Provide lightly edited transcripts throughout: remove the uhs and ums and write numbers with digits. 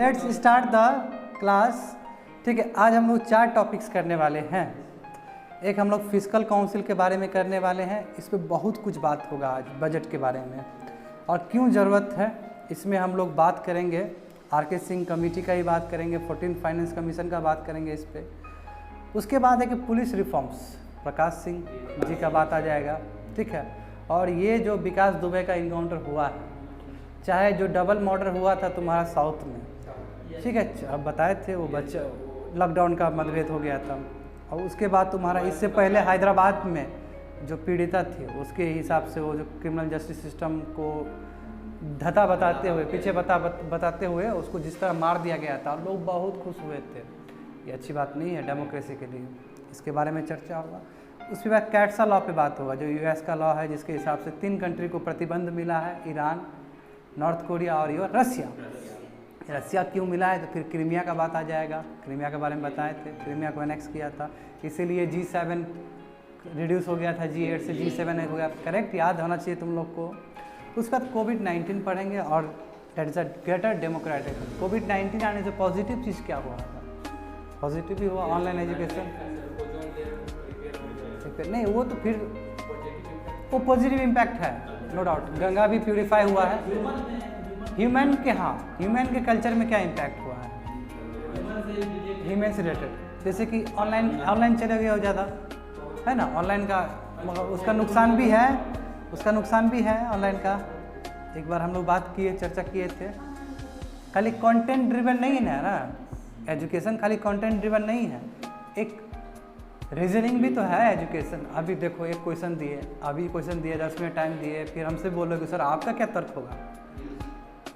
Let's start the class. ठीक है, आज हम लोग 4 टॉपिक्स करने वाले हैं। एक हम लोग फिस्कल काउंसिल के बारे में करने वाले हैं, इस पर बहुत कुछ बात होगा आज बजट के बारे में और क्यों ज़रूरत है। इसमें हम लोग बात करेंगे आर.के. सिंह कमेटी का ही बात करेंगे, 14 फाइनेंस कमीशन का बात करेंगे इस पर। उसके बाद है कि पुलिस रिफॉर्म्स, प्रकाश सिंह जी का बात आ जाएगा। ठीक है, और ये जो विकास दुबे का इनकाउंटर हुआ है, चाहे जो डबल मर्डर हुआ था तुम्हारा साउथ में, ठीक है, अब बताए थे वो बच्चा लॉकडाउन का मतभेद हो गया था। और उसके बाद तुम्हारा इससे पहले हैदराबाद में जो पीड़िता थी उसके हिसाब से वो जो क्रिमिनल जस्टिस सिस्टम को धता बताते हुए पीछे बताते हुए उसको जिस तरह मार दिया गया था, लोग बहुत खुश हुए थे। ये अच्छी बात नहीं है डेमोक्रेसी के लिए, इसके बारे में चर्चा होगा। उसके बाद कैट्सा लॉ पे बात होगा, जो यूएस का लॉ है जिसके हिसाब से 3 कंट्री को प्रतिबंध मिला है, ईरान, नॉर्थ कोरिया और ये रसिया। रसिया क्यों मिला है, तो फिर क्रीमिया का बात आ जाएगा। क्रीमिया के बारे में बताए थे, क्रीमिया को एनेक्स किया था, इसीलिए G7 रिड्यूस हो गया था, G8 से G7 हो गया। करेक्ट, याद होना चाहिए तुम लोग को। उसके बाद कोविड-19 पढ़ेंगे और that is a greater democratic. कोविड-19 आने से पॉजिटिव चीज़ क्या हुआ था? पॉजिटिव भी हुआ, ऑनलाइन एजुकेशन नहीं, वो तो फिर वो पॉजिटिव इम्पैक्ट है, नो डाउट। गंगा भी प्यूरिफाई हुआ है। ह्यूमन के, हाँ, ह्यूमन के कल्चर में क्या इम्पैक्ट हुआ है ह्यूमन से रिलेटेड, जैसे कि ऑनलाइन चले गए हो ज़्यादा, है ना। ऑनलाइन का मगर उसका नुकसान भी है ऑनलाइन का। एक बार हम लोग बात किए, चर्चा किए थे। खाली कंटेंट ड्रिवन नहीं है ना, एजुकेशन खाली कंटेंट ड्रिवन नहीं है, एक रीजनिंग भी तो है एजुकेशन। अभी देखो, एक क्वेश्चन दिए, 10 मिनट टाइम दिए, फिर हमसे बोलोगे सर आपका क्या तर्क होगा।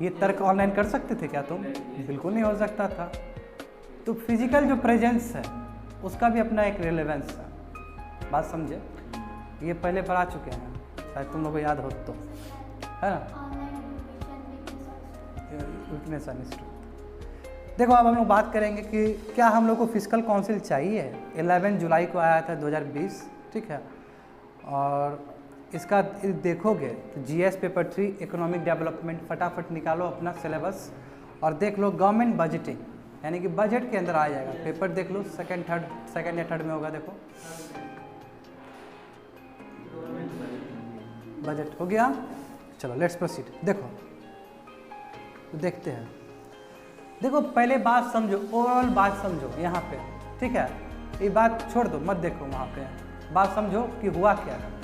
ये तर्क ऑनलाइन कर सकते थे क्या तुम? बिल्कुल नहीं हो सकता था। तो फिजिकल जो प्रेजेंस है उसका भी अपना एक रिलेवेंस है, बात समझे। ये पहले पढ़ा चुके हैं, शायद तुम लोग को याद हो तो, है ना। Weakness and strength. देखो, अब हम लोग बात करेंगे कि क्या हम लोग को फिस्कल काउंसिल चाहिए। 11 जुलाई को आया था 2020, ठीक है। और इसका देखोगे तो GS पेपर 3 इकोनॉमिक डेवलपमेंट, फटाफट निकालो अपना सिलेबस और देख लो गवर्नमेंट बजटिंग, यानी कि बजट के अंदर आ जाएगा। पेपर देख लो, सेकंड या थर्ड में होगा। देखो बजट हो गया, चलो लेट्स प्रोसीड। देखो तो देखते हैं। देखो पहले बात समझो, ओवरऑल बात समझो यहाँ पे, ठीक है। ये बात छोड़ दो, मत देखो वहाँ पे, बात समझो कि हुआ क्या है,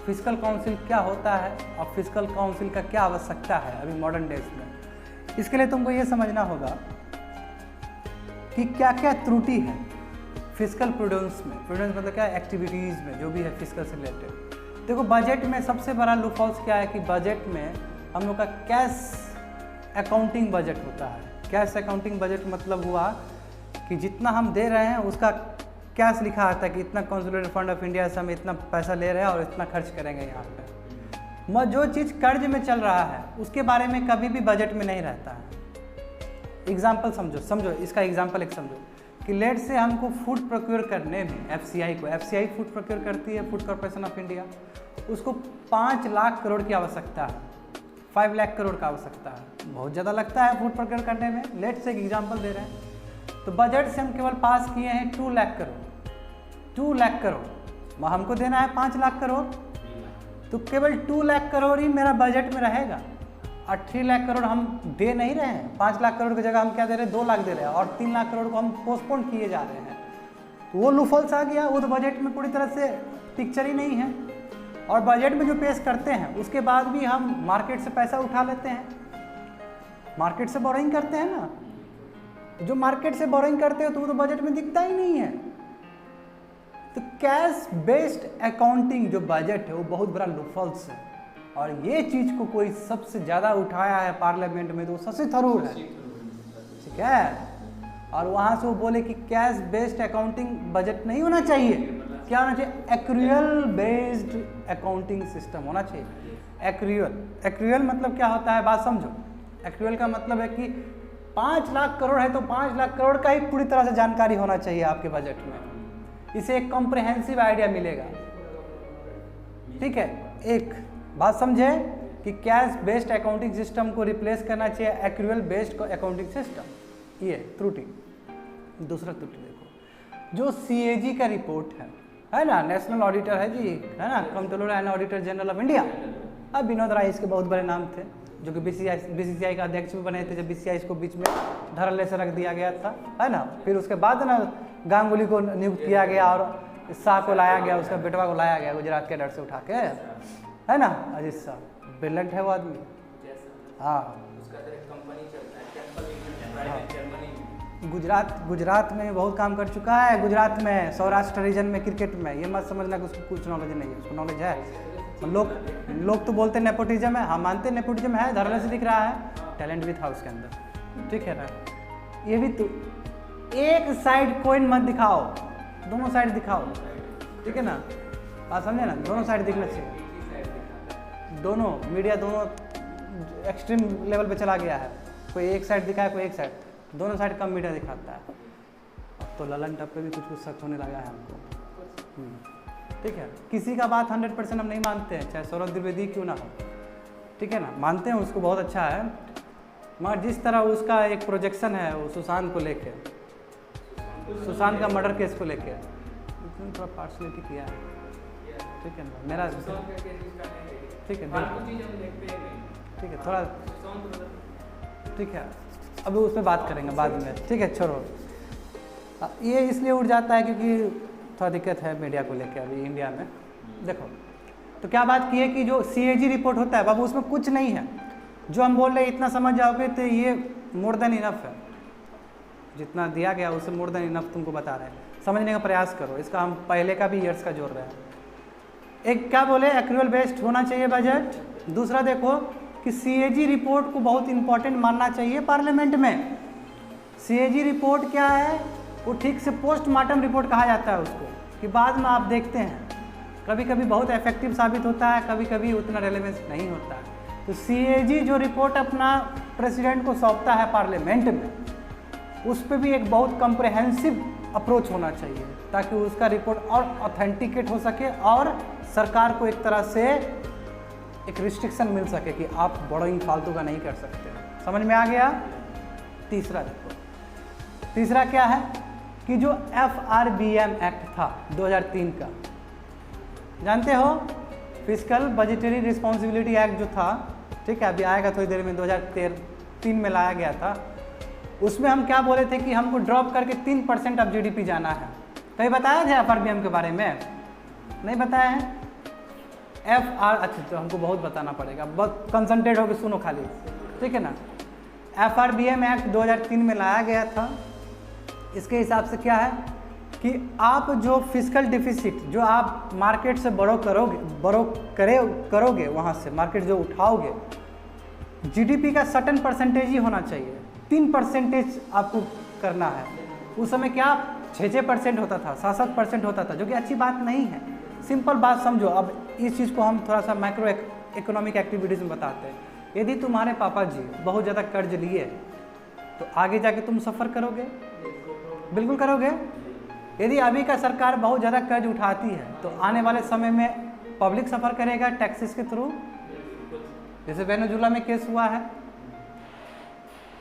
फिस्कल काउंसिल क्या होता है और फिस्कल काउंसिल का क्या आवश्यकता है अभी मॉडर्न डेज में। इसके लिए तुमको ये समझना होगा कि क्या क्या त्रुटि है फिस्कल प्रूडेंस में। प्रूडेंस मतलब क्या, एक्टिविटीज़ में जो भी है फिस्कल से रिलेटेड। देखो बजट में सबसे बड़ा लूपहोल्स क्या है कि बजट में हम लोग का कैश अकाउंटिंग बजट होता है। कैश अकाउंटिंग बजट मतलब हुआ कि जितना हम दे रहे हैं उसका कैश लिखा आता है कि इतना कंसोलिडेटेड फंड ऑफ इंडिया से हम इतना पैसा ले रहे हैं और इतना खर्च करेंगे यहाँ पे। जो चीज़ कर्ज में चल रहा है उसके बारे में कभी भी बजट में नहीं रहता है। एग्जाम्पल समझो इसका एग्जाम्पल एक समझो कि लेट से हमको फूड प्रोक्योर करने में एफसीआई फूड प्रोक्योर करती है, फूड कॉर्पोरेशन ऑफ इंडिया, उसको 5 लाख करोड़ की आवश्यकता है, 5 लाख करोड़ का आवश्यकता है। बहुत ज़्यादा लगता है फूड प्रोक्योर करने में। लेट से एक एग्जाम्पल दे रहे हैं, तो बजट से हम केवल पास किए हैं 2 लाख करोड़। 2 लाख करोड़ हमको देना है 5 लाख करोड़, तो केवल 2 लाख करोड़ ही मेरा बजट में रहेगा और 3 लाख करोड़ हम दे नहीं रहे हैं। 5 लाख करोड़ की जगह हम क्या दे रहे हैं, 2 लाख दे रहे हैं और 3 लाख करोड़ को हम पोस्टपोन किए जा रहे हैं। तो वो लूपहोल्स आ गया, वो तो बजट में पूरी तरह से पिक्चर ही नहीं है। और बजट में जो पेश करते हैं उसके बाद भी हम मार्केट से पैसा उठा लेते हैं, मार्केट से बोरिंग करते हैं ना। जो मार्केट से बोरिंग करते हो तो वो तो बजट में दिखता ही नहीं है। तो कैश बेस्ड अकाउंटिंग जो बजट है वो बहुत बड़ा लूपहोल्स है और ये चीज़ को कोई सबसे ज़्यादा उठाया है पार्लियामेंट में तो वो शशि थरूर है, ठीक है। और वहाँ से वो बोले कि कैश बेस्ड अकाउंटिंग बजट नहीं होना चाहिए, क्या होना चाहिए, एक्रूअल बेस्ड अकाउंटिंग सिस्टम होना चाहिए। एक्रूअल मतलब क्या होता है, बात समझो। एक्रूअल का मतलब है कि 5 लाख करोड़ है तो 5 लाख करोड़ का ही पूरी तरह से जानकारी होना चाहिए आपके बजट में। इसे एक कॉम्प्रिहेंसिव आइडिया मिलेगा, ठीक है। एक बात समझे कि कैश बेस्ड अकाउंटिंग सिस्टम को रिप्लेस करना चाहिए एक्रूअल बेस्ड अकाउंटिंग सिस्टम। ये त्रुटि। दूसरा त्रुटि देखो, जो CAG का रिपोर्ट है ना, नेशनल ऑडिटर है जी, है ना, controller and auditor general of India. अब विनोद राय इसके बहुत बड़े नाम थे, जो कि BCCI का अध्यक्ष भी बने थे जब BCCI इसको बीच में धड़ल्ले से रख दिया गया था, है ना। फिर उसके बाद ना गांगुली को नियुक्त किया गया और शाह को लाया गया, उसका बेटवा को लाया गया गुजरात के डर से उठा के, है ना। अजीत शाह ब्रिलियंट है वो आदमी। हाँ, गुजरात में बहुत काम कर चुका है, गुजरात में सौराष्ट्र रीजन में क्रिकेट में। ये मत समझना कि उसको कुछ नॉलेज नहीं है, उसको नॉलेज है। लोग तो बोलते हैं नेपोटिज्म है, हम मानते हैं नेपोटिज्म है, धरने से दिख रहा है, टैलेंट भी था उसके अंदर, ठीक है ना। ये भी तो एक साइड कोइन मत दिखाओ, दोनों साइड दिखाओ, ठीक है ना, बात समझे ना, दोनों साइड दिखना चाहिए। दोनों मीडिया दोनों एक्सट्रीम लेवल पे चला गया है, कोई एक साइड दिखाए कोई एक साइड, दोनों साइड कम मीडिया दिखाता है। अब तो ललन टप पे भी कुछ शक होने लगा है हमको, ठीक है। किसी का बात 100% हम नहीं मानते हैं, चाहे सौरभ द्विवेदी क्यों ना हो, ठीक है ना, मानते हैं उसको, बहुत अच्छा है, मगर जिस तरह उसका एक प्रोजेक्शन है वो सुशांत को लेके, सुशांत का मर्डर केस को लेके उसने थोड़ा पार्शलिटी किया है, ठीक है ना, मेरा ठीक है, ठीक है, थोड़ा ठीक है, अभी उस पर बात करेंगे बाद में, ठीक है, छोड़ो। ये इसलिए उठ जाता है क्योंकि थोड़ा दिक्कत है मीडिया को लेकर अभी इंडिया में। देखो तो क्या बात की है कि जो CAG रिपोर्ट होता है बाबू, उसमें कुछ नहीं है, जो हम बोल रहे हैं इतना समझ जाओगे तो ये मोर देन इनफ है, जितना दिया गया उससे मोर देन इनफ तुमको बता रहे हैं, समझने का प्रयास करो। इसका हम पहले का भी ईयर्स का जोड़ रहे हैं। एक क्या बोले, एक्रूअल बेस्ड होना चाहिए बजट। दूसरा देखो कि CAG रिपोर्ट को बहुत इंपॉर्टेंट मानना चाहिए पार्लियामेंट में। CAG रिपोर्ट क्या है, वो ठीक से पोस्टमार्टम रिपोर्ट कहा जाता है उसको, कि बाद में आप देखते हैं कभी कभी बहुत इफेक्टिव साबित होता है, कभी कभी उतना रेलेवेंस नहीं होता है। तो CAG जो रिपोर्ट अपना प्रेसिडेंट को सौंपता है पार्लियामेंट में, उस पर भी एक बहुत कम्प्रहेंसिव अप्रोच होना चाहिए, ताकि उसका रिपोर्ट और ऑथेंटिकेट हो सके और सरकार को एक तरह से एक रिस्ट्रिक्शन मिल सके कि आप बॉरोइंग फालतू का नहीं कर सकते। समझ में आ गया। तीसरा देखो, तीसरा क्या है कि जो FRBM एक्ट था 2003 का, जानते हो, फिजिकल बजटरी रिस्पॉन्सिबिलिटी एक्ट जो था, ठीक है, अभी आएगा थोड़ी देर में, 2003 में लाया गया था। उसमें हम क्या बोले थे कि हमको ड्रॉप करके 3% ऑफ GDP जाना है। कहीं बताया था FRBM के बारे में? नहीं बताया है। अच्छा तो हमको बहुत बताना पड़ेगा, बहुत कंसंट्रेट होकर सुनो खाली, ठीक है ना। FRBM एक्ट 2003 में लाया गया था। इसके हिसाब से क्या है कि आप जो फिजिकल डिफिसिट जो आप मार्केट से बोरो करोगे वहाँ से मार्केट जो उठाओगे, GDP का सर्टेन परसेंटेज ही होना चाहिए। 3% आपको करना है। उस समय क्या 6% होता था, 7% होता था, जो कि अच्छी बात नहीं है। सिंपल बात समझो। अब इस चीज़ को हम थोड़ा सा माइक्रो इकोनॉमिक एक्टिविटीज़ में बताते हैं। यदि तुम्हारे पापा जी बहुत ज़्यादा कर्ज लिए तो आगे जाके तुम सफ़र करोगे, बिल्कुल करोगे। यदि अभी का सरकार बहुत ज़्यादा कर्ज उठाती है तो आने वाले समय में पब्लिक सफ़र करेगा टैक्सेस के थ्रू। जैसे वेनेजुला में केस हुआ है,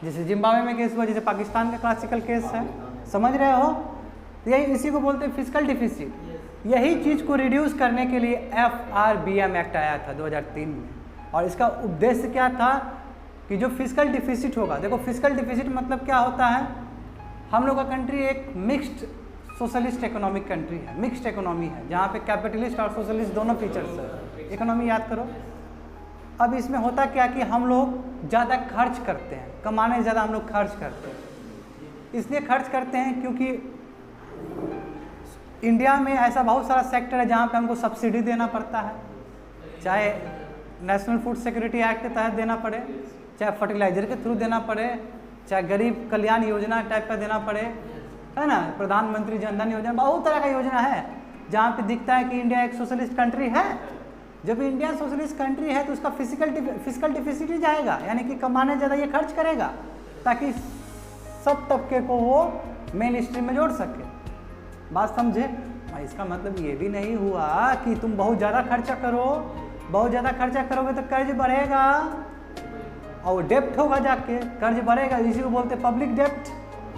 जैसे जिम्बाब्वे में केस हुआ, जैसे पाकिस्तान का क्लासिकल केस है, समझ रहे हो। यही इसी को बोलते हैं फिजिकल डिफिसिट। यही चीज़ को रिड्यूस करने के लिए FRBM एक्ट आया था 2003 में। और इसका उद्देश्य क्या था कि जो फिजिकल डिफिसिट होगा, देखो फिजिकल डिफिसिट मतलब क्या होता है, हम लोग का कंट्री एक मिक्स्ड सोशलिस्ट इकोनॉमिक कंट्री है, मिक्स्ड इकोनॉमी है, जहाँ पे कैपिटलिस्ट और सोशलिस्ट दोनों फीचर्स है। इकोनॉमी याद करो। अब इसमें होता क्या कि हम लोग ज़्यादा खर्च करते हैं, कमाने से ज़्यादा हम लोग खर्च करते हैं। इसलिए खर्च करते हैं क्योंकि इंडिया में ऐसा बहुत सारा सेक्टर है जहाँ पे हमको सब्सिडी देना पड़ता है, चाहे नेशनल फूड सिक्योरिटी एक्ट के तहत देना पड़े, चाहे फर्टिलाइजर के थ्रू देना पड़े, चाहे गरीब कल्याण योजना टाइप का देना पड़े, है ना, प्रधानमंत्री जन धन योजना, बहुत तरह का योजना है जहाँ पे दिखता है कि इंडिया एक सोशलिस्ट कंट्री है। जब इंडिया सोशलिस्ट कंट्री है तो उसका फिजिकल डिफिसिट ही जाएगा, यानी कि कमाने ज़्यादा ये खर्च करेगा ताकि सब तबके को वो मेन स्ट्रीम में जोड़ सके। बात समझे। इसका मतलब ये भी नहीं हुआ कि तुम बहुत ज़्यादा खर्चा करो, बहुत ज़्यादा खर्चा करोगे तो कर्ज बढ़ेगा और डेप्ट होगा, जाके कर्ज बढ़ेगा, इसी को बोलते हैं पब्लिक डेप्ट।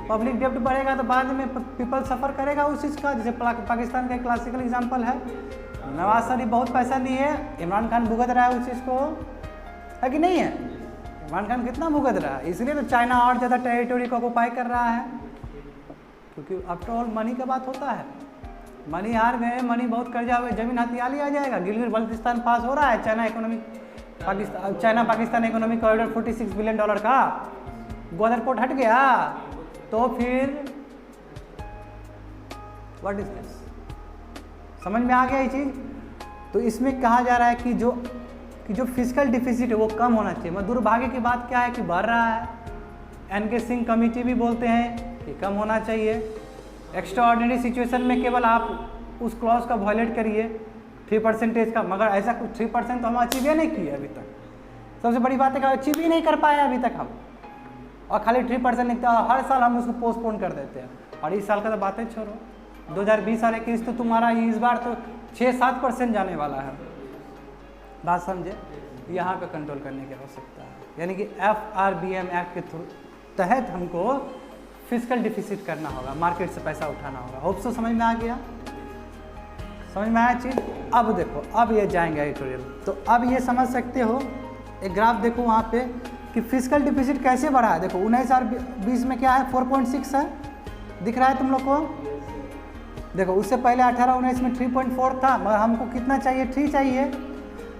पब्लिक डेप्ट बढ़ेगा तो बाद में पीपल सफ़र करेगा उस चीज़ का। जैसे पाकिस्तान का एक क्लासिकल एग्जांपल है, नवाज शरीफ बहुत पैसा लिए, इमरान खान भुगत रहा है उस चीज़ को, है कि नहीं है? इमरान खान कितना भुगत रहा है, इसलिए तो चाइना और ज़्यादा टेरिटोरी को ऑक्युपाई कर रहा है, क्योंकि आफ्टर ऑल मनी का बात होता है। मनी हार गए, मनी बहुत कर्जा हुए, जमीन हथियाली आ जाएगा। गिलगित बल्तिस्तान पास हो रहा है, China Pakistan economic corridor $46 billion का, ग्वादर पोर्ट हट गया, तो फिर व्हाट इज दिस? समझ में आ गया ये चीज़? तो इसमें कहा जा रहा है कि जो फिजिकल डिफिसिट है वो कम होना चाहिए। मगर दुर्भाग्य की बात क्या है कि बढ़ रहा है। एनके सिंह कमेटी भी बोलते हैं कि कम होना चाहिए। एक्स्ट्रा ऑर्डिनरी सिचुएशन में केवल आप उस क्लॉज का वायलेट करिए 3% का, मगर ऐसा कुछ 3% तो हम अचीव ही नहीं किए अभी तक। सबसे बड़ी बात है कि अचीव ही नहीं कर पाए अभी तक हम, और खाली 3% निकलता है। हर साल हम उसको पोस्टपोन कर देते हैं, और इस साल का तो बातें छोड़ो, 2020 वाले केस तो तुम्हारा इस बार तो 6-7% जाने वाला है। बात समझे? यहाँ पे कंट्रोल करने की आवश्यकता है, यानी कि FRBM एक्ट के तहत हमको फिजिकल डिफिसिट करना होगा, मार्केट से पैसा उठाना होगा। होप सो समझ में आ गया? समझ में आया चीज़? अब देखो, अब ये जाएंगे एडिटोरियल, तो अब ये समझ सकते हो, एक ग्राफ देखो वहाँ पे कि फिजिकल डिफिसिट कैसे बढ़ा है। देखो 19 और 20 में क्या है, 4.6 है, दिख रहा है तुम लोग को? देखो उससे पहले 18-19 में 3.4 था, मगर हमको कितना चाहिए? 3 चाहिए।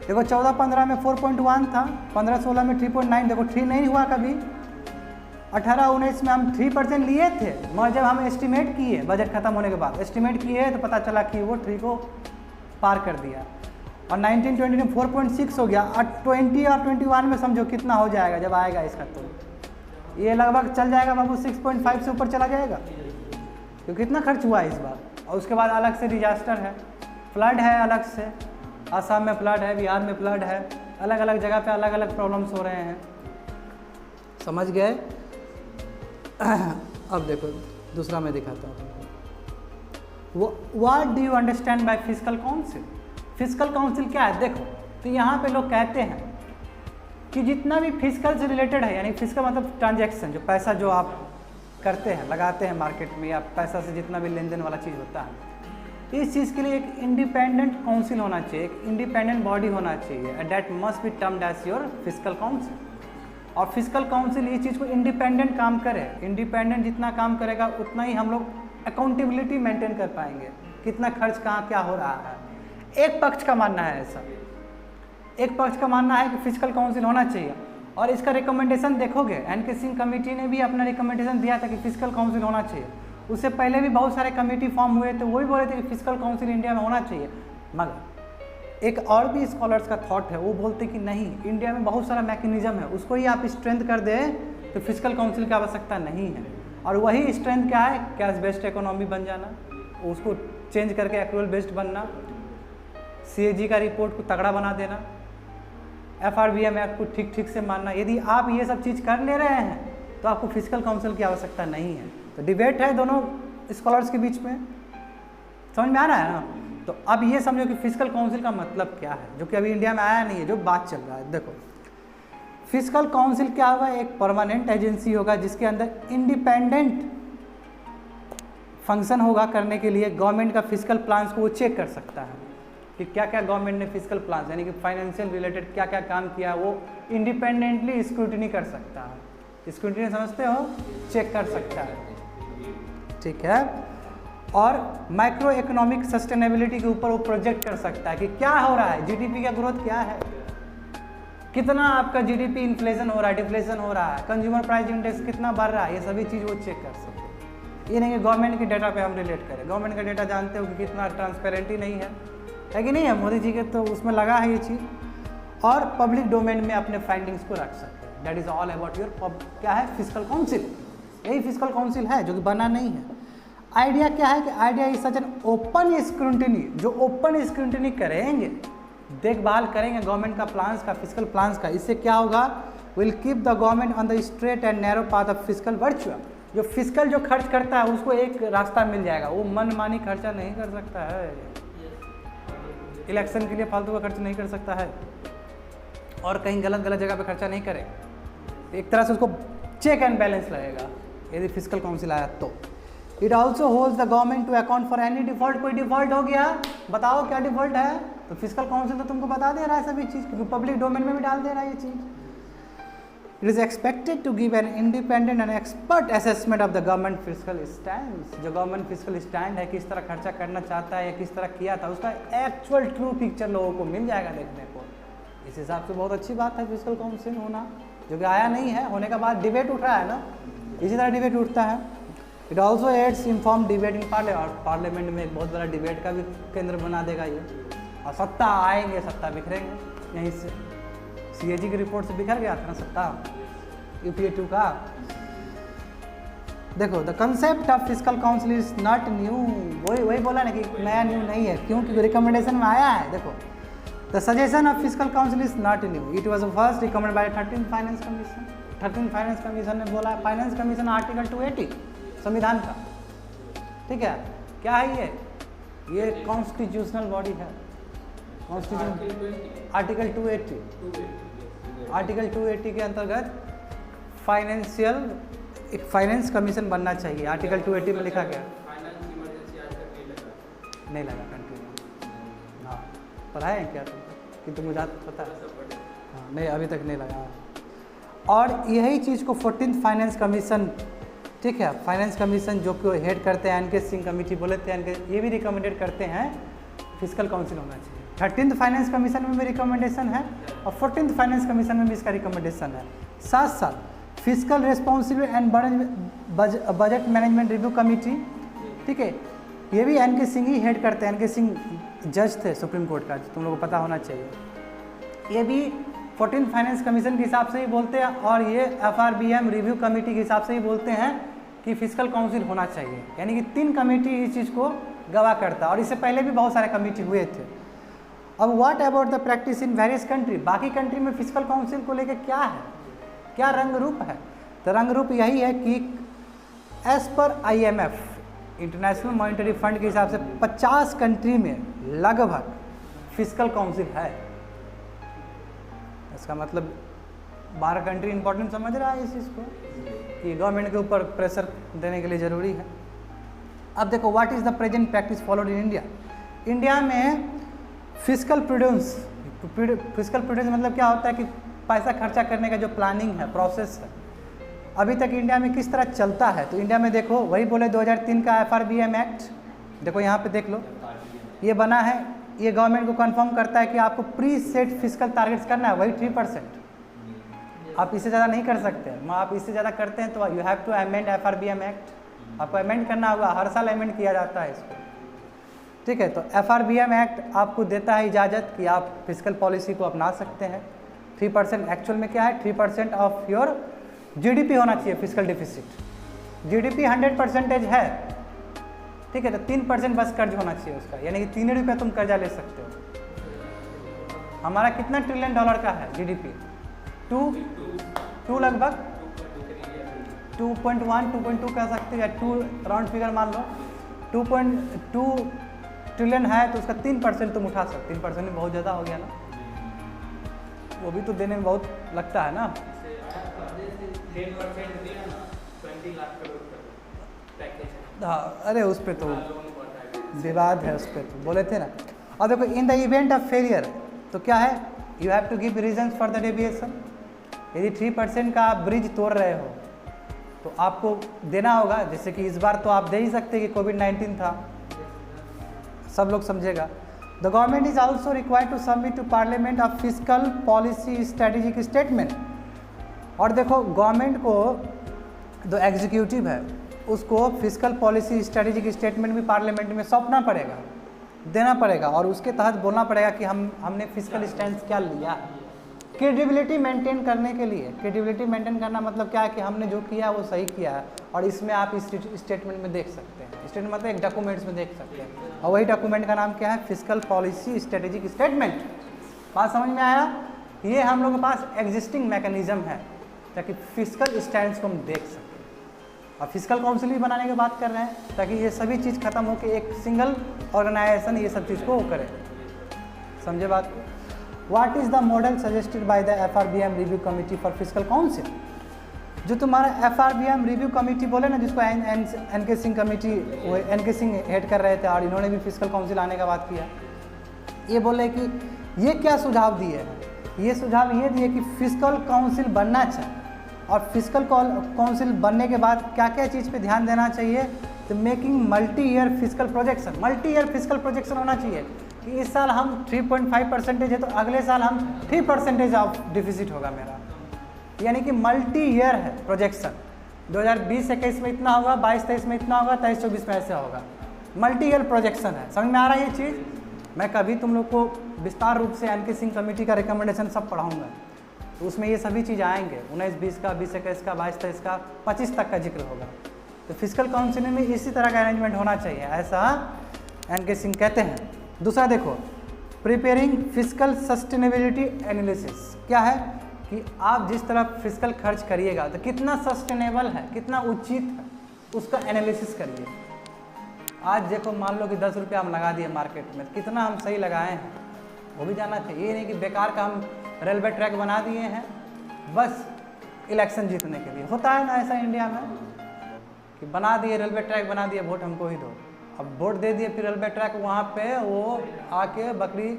देखो 14-15 में 4.1 था, 15-16 में 3.9, देखो 3 नहीं हुआ कभी। 18-19 में हम 3% लिए थे, मगर जब हम एस्टिमेट किए, बजट खत्म होने के बाद एस्टिमेट किए तो पता चला कि वो 3 को पार कर दिया। और 19-20 में 4.6 हो गया, और 20 और 21 में समझो कितना हो जाएगा जब आएगा इसका, तो ये लगभग चल जाएगा बाबू 6.5 से ऊपर चला जाएगा, क्योंकि कितना खर्च हुआ है इस बार। और उसके बाद अलग से डिजास्टर है, फ्लड है अलग से, आसाम में फ्लड है, बिहार में फ्लड है, अलग अलग जगह पे अलग अलग प्रॉब्लम्स हो रहे हैं। समझ गए? अब देखो दूसरा मैं दिखाता हूँ। What do you understand by physical council? Physical council क्या है? देखो, तो यहाँ पे लोग कहते हैं कि जितना भी फिजिकल से रिलेटेड है, यानी फिजिकल मतलब ट्रांजैक्शन, जो पैसा जो आप करते हैं, लगाते हैं मार्केट में, या पैसा से जितना भी लेन देन वाला चीज़ होता है, इस चीज़ के लिए एक इंडिपेंडेंट काउंसिल होना चाहिए, एक इंडिपेंडेंट बॉडी होना चाहिए, and that must be termed as your physical council. और फिजिकल काउंसिल ये चीज़ को इंडिपेंडेंट काम करे, इंडिपेंडेंट जितना काम करेगा उतना ही हम लोग अकाउंटेबिलिटी मेंटेन कर पाएंगे, कितना खर्च कहाँ क्या हो रहा है। एक पक्ष का मानना है ऐसा, एक पक्ष का मानना है कि फिजिकल काउंसिल होना चाहिए, और इसका रिकमेंडेशन देखोगे, एनके सिंह कमेटी ने भी अपना रिकमेंडेशन दिया था कि फिजिकल काउंसिल होना चाहिए। उससे पहले भी बहुत सारे कमेटी फॉर्म हुए थे, वो भी बोले थे कि फिजिकल काउंसिल इंडिया में होना चाहिए। मगर एक और भी स्कॉलर्स का थॉट है, वो बोलते कि नहीं, इंडिया में बहुत सारा मैकेनिज्म है, उसको ही आप स्ट्रेंथ कर दें तो फिजिकल काउंसिल की आवश्यकता नहीं है। और वही स्ट्रेंथ क्या है? कैश बेस्ड इकोनॉमी बन जाना, उसको चेंज करके एक्रूअल बेस्ड बनना, CAG का रिपोर्ट को तगड़ा बना देना, FRBM एक्ट को ठीक से मानना। यदि आप ये सब चीज़ कर ले रहे हैं तो आपको फिजिकल काउंसिल की आवश्यकता नहीं है। तो डिबेट है दोनों स्कॉलर्स के बीच में, समझ में आ रहा है ना? तो अब ये समझो कि फिजिकल काउंसिल का मतलब क्या है, जो कि अभी इंडिया में आया नहीं है, जो बात चल रहा है। देखो फिजिकल काउंसिल क्या होगा? एक परमानेंट एजेंसी होगा जिसके अंदर इंडिपेंडेंट फंक्शन होगा करने के लिए। गवर्नमेंट का फिजिकल प्लान्स को वो चेक कर सकता है कि क्या क्या गवर्नमेंट ने फिजिकल प्लान्स यानी कि फाइनेंशियल रिलेटेड क्या क्या काम किया, वो इंडिपेंडेंटली स्क्रूटिनी कर सकता है। स्क्रूटिनी समझते हो? चेक कर सकता है, ठीक है। और माइक्रो इकोनॉमिक सस्टेनेबिलिटी के ऊपर वो प्रोजेक्ट कर सकता है कि क्या हो रहा है, जीडीपी का ग्रोथ क्या है, कितना आपका जीडीपी इन्फ्लेशन हो रहा है, डिफ्लेशन हो रहा है, कंज्यूमर प्राइस इंडेक्स कितना बढ़ रहा है, ये सभी चीज़ वो चेक कर सकते हैं। ये नहीं कि गवर्नमेंट के डेटा पे हम रिलेट करें। गवर्नमेंट का डेटा जानते हो कि कितना ट्रांसपेरेंटी नहीं है कि नहीं है? मोदी जी के तो उसमें लगा है ये चीज़। और पब्लिक डोमेन में अपने फाइंडिंग्स को रख सकते हैं। That is all about your क्या है, फिजिकल काउंसिल। यही फिजिकल काउंसिल है जो कि बना नहीं है। आइडिया क्या है कि idea is such an open scrutiny, जो ओपन स्क्रूटिनी करेंगे, देखभाल करेंगे गवर्नमेंट का प्लान्स का, फिजिकल प्लान्स का। इससे क्या होगा? Will keep the government on the straight and narrow path of physical virtue. जो फिजिकल जो खर्च करता है उसको एक रास्ता मिल जाएगा, वो मनमानी खर्चा नहीं कर सकता है। इलेक्शन के लिए फालतू का खर्च नहीं कर सकता है और कहीं गलत जगह पे खर्चा नहीं करे। एक तरह से उसको चेक एंड बैलेंस लगेगा यदि फिस्कल काउंसिल आया तो। It also holds the government to account for any default. कोई डिफॉल्ट हो गया, बताओ क्या डिफॉल्ट है, तो फिस्कल काउंसिल तो तुमको बता दे रहा है सभी चीज़, क्योंकि पब्लिक डोमेन में भी डाल दे रहा है ये चीज़। It is expected to give an independent and expert assessment of the government fiscal stand. जो गवर्नमेंट फिस्कल स्टैंड है, किस तरह खर्चा करना चाहता है या किस तरह किया था, उसका एक्चुअल ट्रू पिक्चर लोगों को मिल जाएगा देखने को। इस हिसाब से बहुत अच्छी बात है फिस्कल काउंसिल होना, जो कि आया नहीं है, होने के बाद डिबेट उठ रहा है ना, इसी तरह डिबेट उठता है। It also aids inform debate in parliament में एक बहुत बड़ा डिबेट का भी केंद्र बना देगा ये। और सत्ता आएंगे, सत्ता बिखरेंगे यहीं से। CAG की रिपोर्ट से बिखर गया था ना सत्ता, UPA 2 का। देखो the concept of fiscal council is not new, वही बोला ना कि नया न्यू नहीं है, क्योंकि रिकमेंडेशन में आया है। देखो the suggestion of fiscal council is not new, it was first recommended by 13th finance commission. 13th finance commission ने बोला, फाइनेंस कमीशन आर्टिकल 280 संविधान का, ठीक है। क्या है ये कॉन्स्टिट्यूशनल बॉडी है। कॉन्स्टिट्यूशन आर्टिकल 280 के अंतर्गत एक फाइनेंस कमीशन बनना चाहिए। आर्टिकल 280 में लिखा गया। नहीं लगा कंट्री में, हाँ पढ़ाए हैं क्या तुम, कि तुम मुझे पता है? हाँ नहीं अभी तक नहीं लगा। और यही चीज़ को 14th फाइनेंस कमीशन, ठीक है, फाइनेंस कमीशन जो कि हेड करते हैं एनके सिंह कमेटी बोले थे, ये भी रिकमेंडेड करते हैं फिस्कल काउंसिल होना चाहिए। 13th फाइनेंस कमीशन में भी रिकमेंडेशन है और 14th फाइनेंस कमीशन में भी इसका रिकमेंडेशन है। साथ साथ fiscal responsibility and budget management review committee, ठीक है, ये भी एनके सिंह ही हेड करते हैं। एनके सिंह जज थे सुप्रीम कोर्ट का, तुम लोगों को पता होना चाहिए। ये भी 14th फाइनेंस कमीशन के हिसाब से ही बोलते हैं और ये FRBM रिव्यू कमेटी के हिसाब से ही बोलते हैं कि फिस्कल काउंसिल होना चाहिए। यानी कि 3 कमेटी इस चीज़ को गवाह करता है और इससे पहले भी बहुत सारे कमेटी हुए थे। अब what about the practice in various country, बाकी कंट्री में फिस्कल काउंसिल को लेकर क्या है, क्या रंग रूप है? तो रंग रूप यही है कि as per IMF international monetary fund के हिसाब से 50 कंट्री में लगभग फिस्कल काउंसिल है। इसका मतलब 12 कंट्री इंपॉर्टेंट समझ रहा है इस चीज़ को कि गवर्नमेंट के ऊपर प्रेशर देने के लिए ज़रूरी है। अब देखो what is the present practice followed in India. India में फिस्कल प्रूडेंस मतलब क्या होता है कि पैसा खर्चा करने का जो प्लानिंग है, प्रोसेस है, अभी तक इंडिया में किस तरह चलता है। तो इंडिया में देखो वही बोले 2003 का FRBM एक्ट, देखो यहाँ पे देख लो, ये बना है। ये गवर्नमेंट को कंफर्म करता है कि आपको प्री सेट फिस्कल टारगेट्स करना है, वही 3%। आप इससे ज़्यादा नहीं कर सकते। आप इससे ज़्यादा करते हैं तो you have to amend FRBM act, आपको अमेंड करना होगा। हर साल अमेंड किया जाता है इसको, ठीक है। तो FRBM एक्ट आपको देता है इजाज़त कि आप फिस्कल पॉलिसी को अपना सकते हैं। 3% एक्चुअल में क्या है, 3% ऑफ योर GDP होना चाहिए फिस्कल डिफिसिट। GDP 100% है, ठीक है, तो 3% बस कर्ज होना चाहिए उसका, यानी कि 3 रुपये तुम कर्जा ले सकते हो। हमारा कितना ट्रिलियन डॉलर का है GDP? 2 लगभग 2.1 2.2 कह सकते हैं, 2 राउंड फिगर मान लो। 2.2 ट्रिलियन है तो उसका 3% तुम उठा सकते। 3% में बहुत ज़्यादा हो गया ना, वो भी तो देने में बहुत लगता है ना। 20 लाख करोड़ पैकेज। हाँ अरे उस पर तो विवाद है, उस पर तो बोले थे ना। और देखो in the event of failure तो क्या है, you have to give reasons for the deviation. यदि 3% का आप ब्रिज तोड़ रहे हो तो आपको देना होगा। जैसे कि इस बार तो आप दे ही सकते कि कोविड-19 था, सब लोग समझेगा। The government is also required to submit to parliament of fiscal policy strategic statement. और देखो गवर्नमेंट को जो एग्जीक्यूटिव है उसको फिस्कल पॉलिसी स्ट्रेटेजिक स्टेटमेंट भी पार्लियामेंट में सौंपना पड़ेगा, देना पड़ेगा और उसके तहत बोलना पड़ेगा कि हमने फिस्कल स्टैंड क्या लिया। क्रेडिबिलिटी मेंटेन करने के लिए, क्रेडिबिलिटी मेंटेन करना मतलब क्या है कि हमने जो किया वो सही किया है और इसमें आप इस स्टेटमेंट में देख सकते हैं। स्टेटमेंट मतलब एक डॉक्यूमेंट्स में देख सकते हैं और वही डॉक्यूमेंट का नाम क्या है, फिस्कल पॉलिसी स्ट्रेटेजिक स्टेटमेंट। बात समझ में आया? ये हम लोगों के पास एग्जिस्टिंग मैकेनिज्म है ताकि फिस्कल स्टैंड्स को हम देख सकें। और फिस्कल काउंसिल भी बनाने की बात कर रहे हैं ताकि ये सभी चीज़ खत्म हो के एक सिंगल ऑर्गेनाइजेशन ये सब चीज़ को करे। समझे बात को। What is the model suggested by the FRBM review committee for physical council. जो तुम्हारा FRBM रिव्यू कमेटी बोले ना, जिसको NK सिंह कमेटी, वो NK सिंह हेड कर रहे थे और इन्होंने भी फिजिकल काउंसिल आने का बात किया। ये बोले कि ये क्या सुझाव दिए हैं, ये सुझाव ये दिए कि फिजिकल काउंसिल बनना चाहिए, और फिजिकल काउंसिल बनने के बाद क्या क्या चीज़ पे ध्यान देना चाहिए, तो making multi year physical projection. Multi year physical projection होना चाहिए कि इस साल हम 3.5% है तो अगले साल हम 3% ऑफ डिफिसिट होगा मेरा, यानी कि मल्टी ईयर है प्रोजेक्शन। 2020-21 में इतना होगा, 22-23 में इतना होगा, 23-24 में ऐसे होगा। मल्टी ईयर प्रोजेक्शन है, समझ में आ रहा है ये चीज़। मैं कभी तुम लोग को विस्तार रूप से NK सिंह कमेटी का रिकमेंडेशन सब पढ़ाऊंगा, तो उसमें ये सभी चीज़ आएंगे। 19-20 का, 20-21 का, 22-23 का, 25 तक का जिक्र होगा। तो फिजिकल काउंसिल में इसी तरह का अरेंजमेंट होना चाहिए, ऐसा NK सिंह कहते हैं। दूसरा देखो, प्रिपेयरिंग फिजिकल सस्टेनेबिलिटी एनालिसिस। क्या है कि आप जिस तरह फिजिकल खर्च करिएगा तो कितना सस्टेनेबल है, कितना उचित है, उसका एनालिसिस करिए। आज देखो, मान लो कि 10 रुपया हम लगा दिए मार्केट में, कितना हम सही लगाए हैं वो भी जानना चाहिए। ये नहीं कि बेकार का हम रेलवे ट्रैक बना दिए हैं बस इलेक्शन जीतने के लिए। होता है ना ऐसा इंडिया में कि बना दिए रेलवे ट्रैक, बना दिए, वोट हमको ही दो। अब वोट दे दिए, फिर रेलवे ट्रैक वहाँ पे वो आके बकरी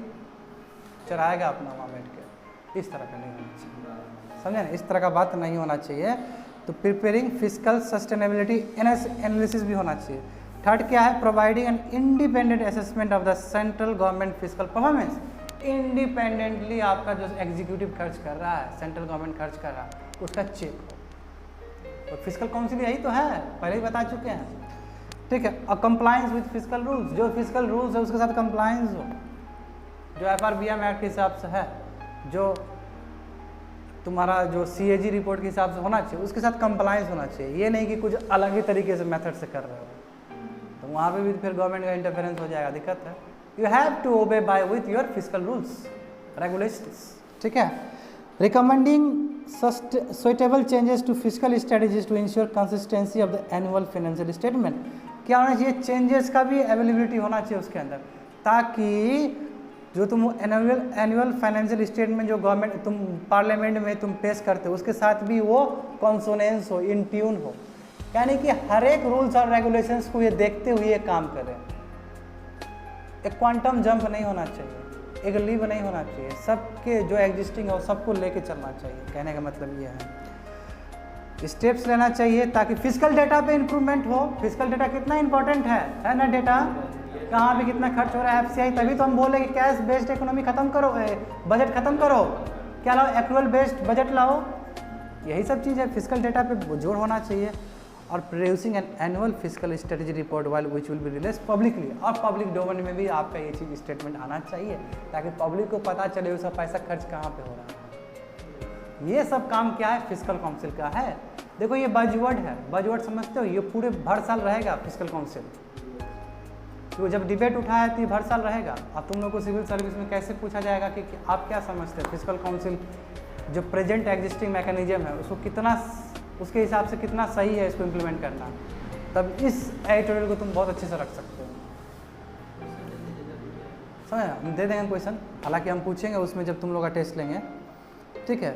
चराएगा अपना वहाँ बैठ के। इस तरह का नहीं होना चाहिए, समझे ना, इस तरह का बात नहीं होना चाहिए। तो प्रिपेयरिंग फिजिकल सस्टेनेबिलिटी एनालिसिस भी होना चाहिए। थर्ड क्या है, providing an independent assessment of the central government physical performance. Independently आपका जो एग्जीक्यूटिव खर्च कर रहा है, सेंट्रल गवर्नमेंट खर्च कर रहा है, उसका चेक हो। तो फिजिकल काउंसिल यही तो है, पहले ही बता चुके हैं, ठीक है। और कंप्लायंस विद फिजिकल रूल्स, जो फिजिकल रूल्स है उसके साथ कंप्लायंस हो, जो FRBM एक्ट के हिसाब से है, जो तुम्हारा जो CAG रिपोर्ट के हिसाब से होना चाहिए, उसके साथ कंप्लायंस होना चाहिए। ये नहीं कि कुछ अलग ही तरीके से मेथड से कर रहे हो, तो वहाँ पे भी फिर गवर्नमेंट का इंटरफेरेंस हो जाएगा, दिक्कत है। You have to obey by with your physical rules regulations, ठीक है। Recommending suitable changes to physical strategies to ensure consistency of the annual financial statement. क्या होना चाहिए, चेंजेस का भी अवेलेबिलिटी होना चाहिए उसके अंदर, ताकि जो तुम एनुअल फाइनेंशियल स्टेटमेंट जो गवर्नमेंट तुम पार्लियामेंट में तुम पेश करते हो, उसके साथ भी वो कॉन्सोनेंस हो, इन ट्यून हो, यानी कि हर एक रूल्स और रेगुलेशंस को ये देखते हुए ये काम करें। एक क्वांटम जंप नहीं होना चाहिए, एक लीव नहीं होना चाहिए, सबके जो एग्जिस्टिंग है सबको लेके चलना चाहिए। कहने का मतलब ये है, स्टेप्स लेना चाहिए ताकि फिजिकल डेटा पे इंप्रूवमेंट हो। फिजिकल डेटा कितना इंपॉर्टेंट है ना, डेटा कहाँ पे कितना खर्च हो रहा है, FCI। तभी तो हम बोले कि कैश बेस्ड इकोनॉमी खत्म करो, बजट खत्म करो, क्या लाओ, एक्रूअल बेस्ड बजट लाओ। यही सब चीज़ है, फिजिकल डेटा पे जोर होना चाहिए। और producing an annual physical strategy report while which will be release publicly, और पब्लिक डोमेन में भी आपका ये चीज़ स्टेटमेंट आना चाहिए, ताकि पब्लिक को पता चले उसका पैसा खर्च कहाँ पे हो रहा है। ये सब काम क्या है, फिजिकल काउंसिल का है। देखो ये बजवर्ड है, बजवर्ड समझते हो, ये पूरे भर साल रहेगा फिजिकल काउंसिल। तो जब डिबेट उठाया तो ये भर साल रहेगा। अब तुम लोग को सिविल सर्विस में कैसे पूछा जाएगा कि आप क्या समझते हैं फिजिकल काउंसिल जो प्रेजेंट एग्जिस्टिंग मैकेनिज्म है उसको कितना, उसके हिसाब से कितना सही है इसको इम्प्लीमेंट करना, तब इस एडिटोरियल को तुम बहुत अच्छे से रख सकते हो। समझ, हम दे देंगे क्वेश्चन, हालांकि हम पूछेंगे उसमें जब तुम लोग का टेस्ट लेंगे, ठीक है।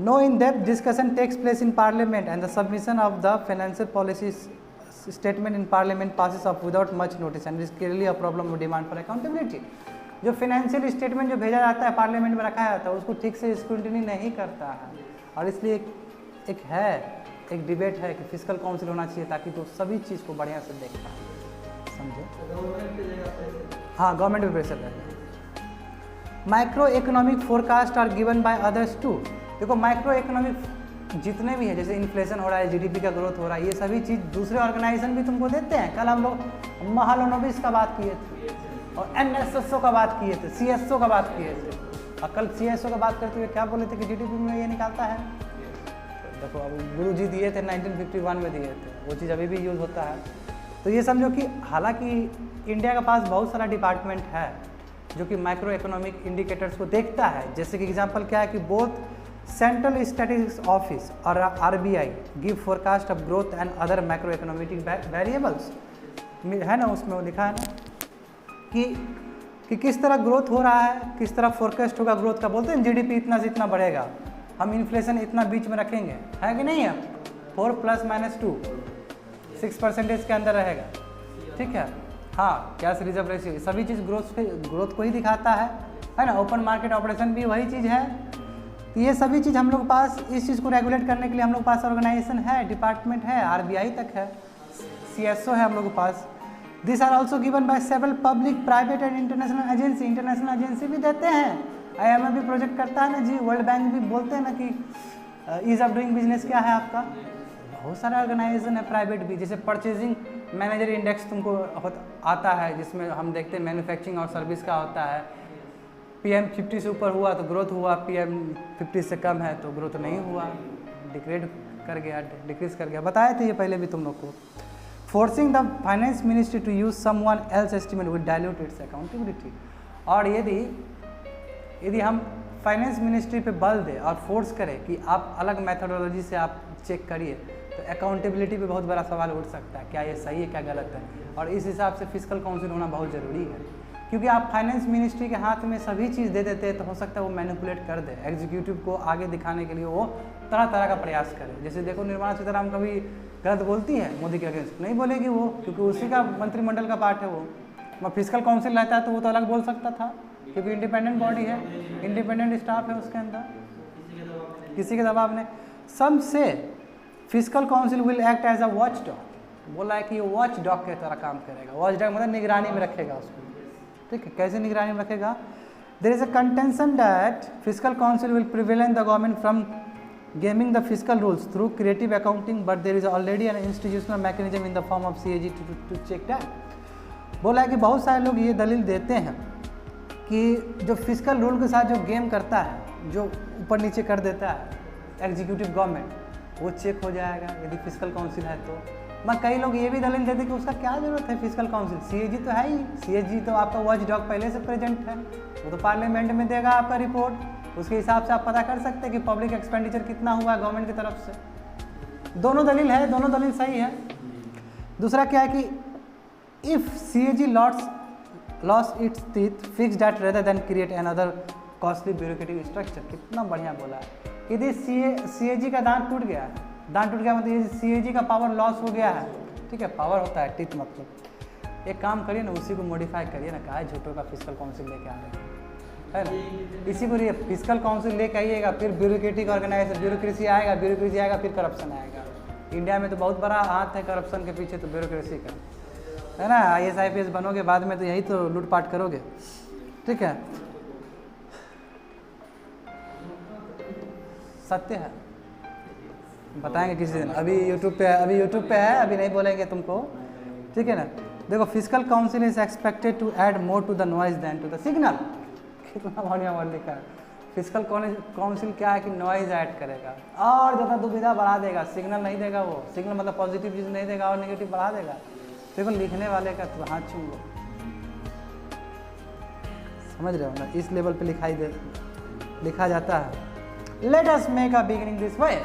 No in depth discussion takes place in parliament and the submission of the financial policy statement in parliament passes off without much notice and is clearly a problem of demand for accountability. जो financial statement जो भेजा जाता है parliament में रखा जाता है उसको ठीक से स्क्रूटिनी नहीं करता है, और इसलिए एक डिबेट है कि फिजिकल काउंसिल होना चाहिए ताकि तो सभी चीज़ को बढ़िया से देख पाए, समझे। हाँ, गवर्नमेंट पे प्रेशर है। Micro economic forecast are given by others too. देखो माइक्रो इकोनॉमिक जितने भी है, जैसे इन्फ्लेशन हो रहा है, GDP का ग्रोथ हो रहा है, ये सभी चीज़ दूसरे ऑर्गेनाइजेशन भी तुमको देते हैं। कल हम लोग महालोनोबिस का बात किए थे और NSSO का बात किए थे, CSO का बात किए थे, और कल CSO का बात करते हुए क्या बोले थे कि GDP में ये निकालता है। देखो अब गुरु जी दिए थे 1951 में दिए थे, वो चीज़ अभी भी यूज़ होता है। तो ये समझो कि हालांकि इंडिया के पास बहुत सारा डिपार्टमेंट है जो कि माइक्रो इकोनॉमिक इंडिकेटर्स को देखता है। जैसे कि एग्जांपल क्या है कि बोथ सेंट्रल स्टैटिस्टिक्स ऑफिस और RBI give forecast of growth and other micro economic variables, है ना, उसमें वो लिखा है ना कि कि किस तरह ग्रोथ हो रहा है, किस तरह फोरकास्ट होगा ग्रोथ का। बोलते हैं जीडीपी इतना से इतना बढ़ेगा, हम इन्फ्लेशन इतना बीच में रखेंगे, है कि नहीं है, 4 + -2 6% के अंदर रहेगा, ठीक है। हाँ, कैश रिजर्व रेशियो, सभी चीज़ ग्रोथ को ही दिखाता है ना। ओपन मार्केट ऑपरेशन भी वही चीज़ है। तो ये सभी चीज़ हम लोग पास, इस चीज़ को रेगुलेट करने के लिए हम लोग पास ऑर्गेनाइजेशन है, डिपार्टमेंट है, RBI तक है, CSO है हम लोग के पास। This are also given by several public, private and international agency. International agency भी देते हैं, IMF भी प्रोजेक्ट करता है ना जी, वर्ल्ड बैंक भी बोलते हैं ना कि ईज ऑफ डूइंग बिजनेस क्या है आपका। बहुत सारा ऑर्गेनाइजेशन है प्राइवेट भी, जैसे परचेजिंग मैनेजर इंडेक्स तुमको आता है, जिसमें हम देखते हैं मैन्युफैक्चरिंग और सर्विस का होता है। PM 50 से ऊपर हुआ तो ग्रोथ हुआ, PM 50 से कम है तो ग्रोथ नहीं हुआ, डिक्रीज कर गया। बताए थे ये पहले भी तुम लोग को। Forcing the finance ministry to use someone else estimate with dilute its accountability. और यदि हम फाइनेंस मिनिस्ट्री पे बल दें और फोर्स करें कि आप अलग मेथोडोलॉजी से आप चेक करिए, तो अकाउंटेबिलिटी पे बहुत बड़ा सवाल उठ सकता है, क्या ये सही है क्या गलत है। और इस हिसाब से फिस्कल काउंसिल होना बहुत ज़रूरी है, क्योंकि आप फाइनेंस मिनिस्ट्री के हाथ में सभी चीज़ दे देते हैं तो हो सकता है वो मैनिपुलेट कर दे, एग्जीक्यूटिव को आगे दिखाने के लिए वो तरह तरह का प्रयास करे। जैसे देखो, निर्मला सीतारामन कभी गलत बोलती है मोदी के अगेंस्ट, नहीं बोलेगी वो, क्योंकि उसी का मंत्रिमंडल का पार्ट है वो। फिस्कल काउंसिल रहता है तो वो तो अलग बोल सकता था, क्योंकि इंडिपेंडेंट बॉडी है, इंडिपेंडेंट स्टाफ है उसके अंदर, किसी के दबाव ने। Some say fiscal council will act as a watchdog. बोला है कि ये वॉच डॉग के तरह काम करेगा। वॉच डॉग मतलब निगरानी में रखेगा उसको, ठीक है। कैसे निगरानी में रखेगा? There is a contention that fiscal council will prevent the government from gaming the fiscal rules through creative accounting, but there is already an institutional mechanism in the form of CAG to check that. बोला है कि बहुत सारे लोग ये दलील देते हैं कि जो फिस्कल रूल के साथ जो गेम करता है, जो ऊपर नीचे कर देता है एग्जीक्यूटिव गवर्नमेंट, वो चेक हो जाएगा यदि फिस्कल काउंसिल है तो। मैं कई लोग ये भी दलील देते कि उसका क्या ज़रूरत है फिस्कल काउंसिल, CAG तो है ही, CAG तो आपका वॉच डॉग पहले से प्रेजेंट है, वो तो पार्लियामेंट में देगा आपका रिपोर्ट, उसके हिसाब से आप पता कर सकते हैं कि पब्लिक एक्सपेंडिचर कितना हुआ है गवर्नमेंट की तरफ से। दोनों दलील है, दोनों दलील सही है। दूसरा क्या है कि if CAG lost its teeth fix that rather than create another costly bureaucratic structure. कितना बढ़िया बोला है। यदि CAG का दांत टूट गया है, दांत टूट गया मतलब ये CAG का पावर लॉस हो गया है, ठीक है, पावर होता है टीथ मतलब। एक काम करिए ना, उसी को मॉडिफाई करिए ना, कहा है झूठों का फिस्कल काउंसिल लेके आ रहे हैं, है ना। इसी को फिस्कल काउंसिल लेके आइएगा, फिर ब्यूरोक्रेटिक ऑर्गेनाइजेशन, ब्यूरोक्रेसी आएगा, फिर करप्शन आएगा। इंडिया में तो बहुत बड़ा हाथ है करप्शन के पीछे, तो ब्यूरोक्रेसी का, है ना। IAS IPS बनोगे बाद में तो यही तो लूटपाट करोगे, ठीक है। सत्य है, बताएंगे किसी दिन। अभी यूट्यूब पे है, अभी नहीं बोलेंगे तुमको, ठीक है ना। देखो, fiscal council is expected to add more to the noise than to the signal. कितना बढ़िया वर्ड लिखा है। फिस्कल काउंसिल क्या है कि नॉइज ऐड करेगा और ज़्यादा दुविधा बढ़ा देगा, सिग्नल नहीं देगा वो। सिग्नल मतलब पॉजिटिव चीज़ नहीं देगा और नेगेटिव बढ़ा देगा। देखो, लिखने वाले का तो हाथ छू लो, समझ रहे हो ना, इस लेवल पे लिखा जाता है। Let us make a beginning this way.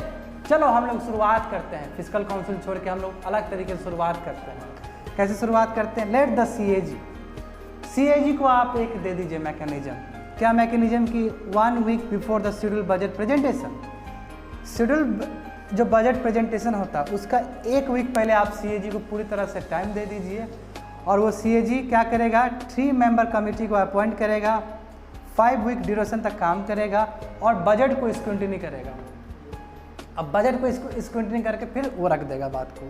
चलो हम लोग शुरुआत करते हैं, फिस्कल काउंसिल छोड़ के हम लोग अलग तरीके से शुरुआत करते हैं। कैसे शुरुआत करते हैं? लेट द CAG को आप एक दे दीजिए मैकेनिज्म। क्या मैकेनिज्म की 1 week before the schedule budget presentation. Schedule जो बजट प्रेजेंटेशन होता है उसका 1 वीक पहले आप CAG को पूरी तरह से टाइम दे दीजिए, और वो CAG क्या करेगा, 3 मेंबर कमेटी को अपॉइंट करेगा, 5 वीक ड्यूरेशन तक काम करेगा और बजट को स्क्रूटिनी करेगा। अब बजट को स्क्रूटिनी करके फिर वो रख देगा बात को।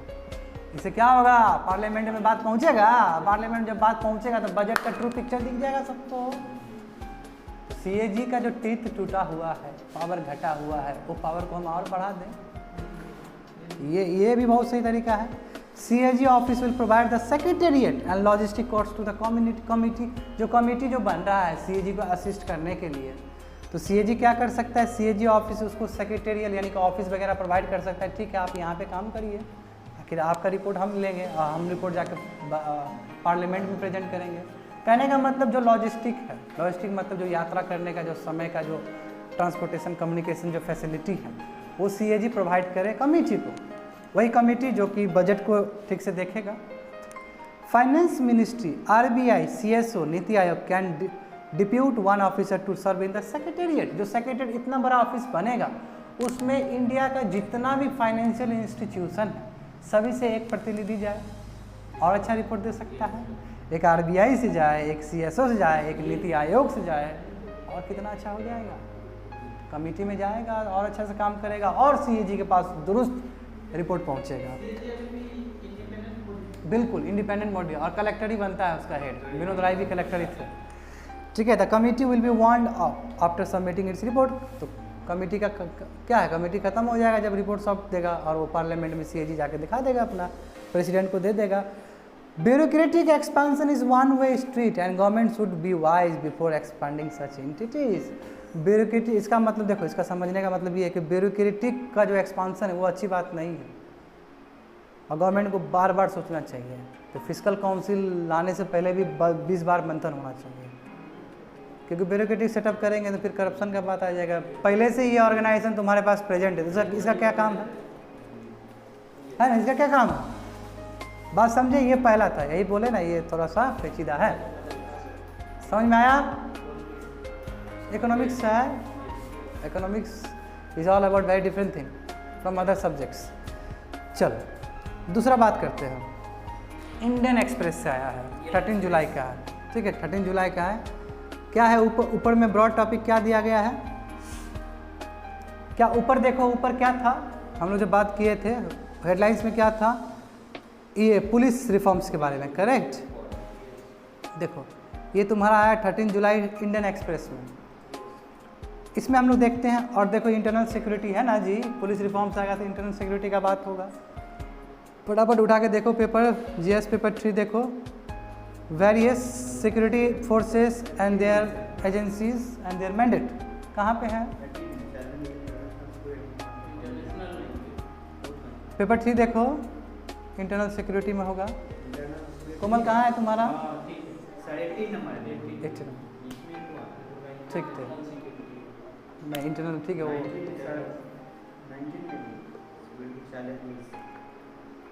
इससे क्या होगा, पार्लियामेंट में बात पहुंचेगा, पार्लियामेंट जब बात पहुंचेगा तो बजट का ट्रू पिक्चर दिख जाएगा सबको। CAG का जो टीथ टूटा हुआ है, पावर घटा हुआ है, वो पावर को हम और बढ़ा दें। ये भी बहुत सही तरीका है। CAG office will provide the secretariat and logistic cost to the committee. जो कमिटी जो बन रहा है CAG को असिस्ट करने के लिए, तो CAG क्या कर सकता है, CAG ऑफिस उसको सेक्रेटेरियल यानी कि ऑफिस वगैरह प्रोवाइड कर सकता है। ठीक है, आप यहाँ पे काम करिए, आखिर आपका रिपोर्ट हम लेंगे और हम रिपोर्ट जाकर पार्लियामेंट में प्रेजेंट करेंगे। कहने का मतलब जो लॉजिस्टिक है, लॉजिस्टिक मतलब जो यात्रा करने का जो समय का जो ट्रांसपोर्टेशन कम्युनिकेशन जो फैसिलिटी है, वो CAG प्रोवाइड करे कमेटी को। वही कमेटी जो कि बजट को ठीक से देखेगा। Finance ministry, RBI, CSO, NITI Aayog can depute one officer to serve in the secretariat. जो सेक्रेटेरिएट इतना बड़ा ऑफिस बनेगा उसमें इंडिया का जितना भी फाइनेंशियल इंस्टीट्यूशन है सभी से एक प्रतिनिधि जाए और अच्छा रिपोर्ट दे सकता है। एक RBI से जाए, एक CSO से जाए, एक नीति आयोग से जाए, और कितना अच्छा हो जाएगा। कमेटी में जाएगा और अच्छा से काम करेगा और CAG के पास दुरुस्त रिपोर्ट पहुंचेगा। बिल्कुल इंडिपेंडेंट बॉडी, और कलेक्टर ही बनता है उसका हेड। विनोद राय भी कलेक्टर ही थे। ठीक है, the committee will be warned after submitting its report. तो कमेटी का क्या है, कमेटी खत्म हो जाएगा जब रिपोर्ट सौंप देगा और वो पार्लियामेंट में CAG जाके दिखा देगा, अपना प्रेसिडेंट को दे देगा। Bureaucratic expansion is one way street and government should be wise before expanding such entities. Bureaucratic, इसका मतलब देखो, इसका समझने का मतलब ये है कि ब्यूरोक्रेटिक का जो एक्सपांसन है वो अच्छी बात नहीं है और गवर्नमेंट को बार बार सोचना चाहिए। तो फिस्कल काउंसिल लाने से पहले भी 20 बार मंथन होना चाहिए, क्योंकि ब्यूरोक्रेटिक सेटअप करेंगे तो फिर करप्शन का बात आ जाएगा। पहले से ये ऑर्गेनाइजेशन तुम्हारे पास प्रेजेंट है, तो इसका क्या काम है ना, इसका क्या काम है? बात समझे, ये पहला था, यही बोले ना, ये थोड़ा सा पेचीदा है। समझ में आया? इकोनॉमिक्स है, economics is all about very different thing from other subjects. चलो दूसरा बात करते हैं। इंडियन एक्सप्रेस से आया है, 13 जुलाई का है। ठीक है, 13 जुलाई का है। क्या है ऊपर में ब्रॉड टॉपिक क्या दिया गया है? क्या ऊपर देखो, ऊपर क्या था, हम लोग जो बात किए थे हेडलाइंस में क्या था, ये पुलिस रिफॉर्म्स के बारे में, करेक्ट। देखो ये तुम्हारा आया 13 जुलाई इंडियन एक्सप्रेस में। इसमें हम लोग देखते हैं, और देखो इंटरनल सिक्योरिटी है ना जी, पुलिस रिफॉर्म्स आएगा तो इंटरनल सिक्योरिटी का बात होगा। फटाफट उठा के देखो पेपर, GS पेपर 3 देखो, various security forces and their agencies and their mandate, कहाँ पे है? पेपर 3 देखो, इंटरनल सिक्योरिटी में होगा। कोमल कहाँ है तुम्हारा? 18 नंबर। ठीक थे, नहीं इंटरनल ठीक है वो,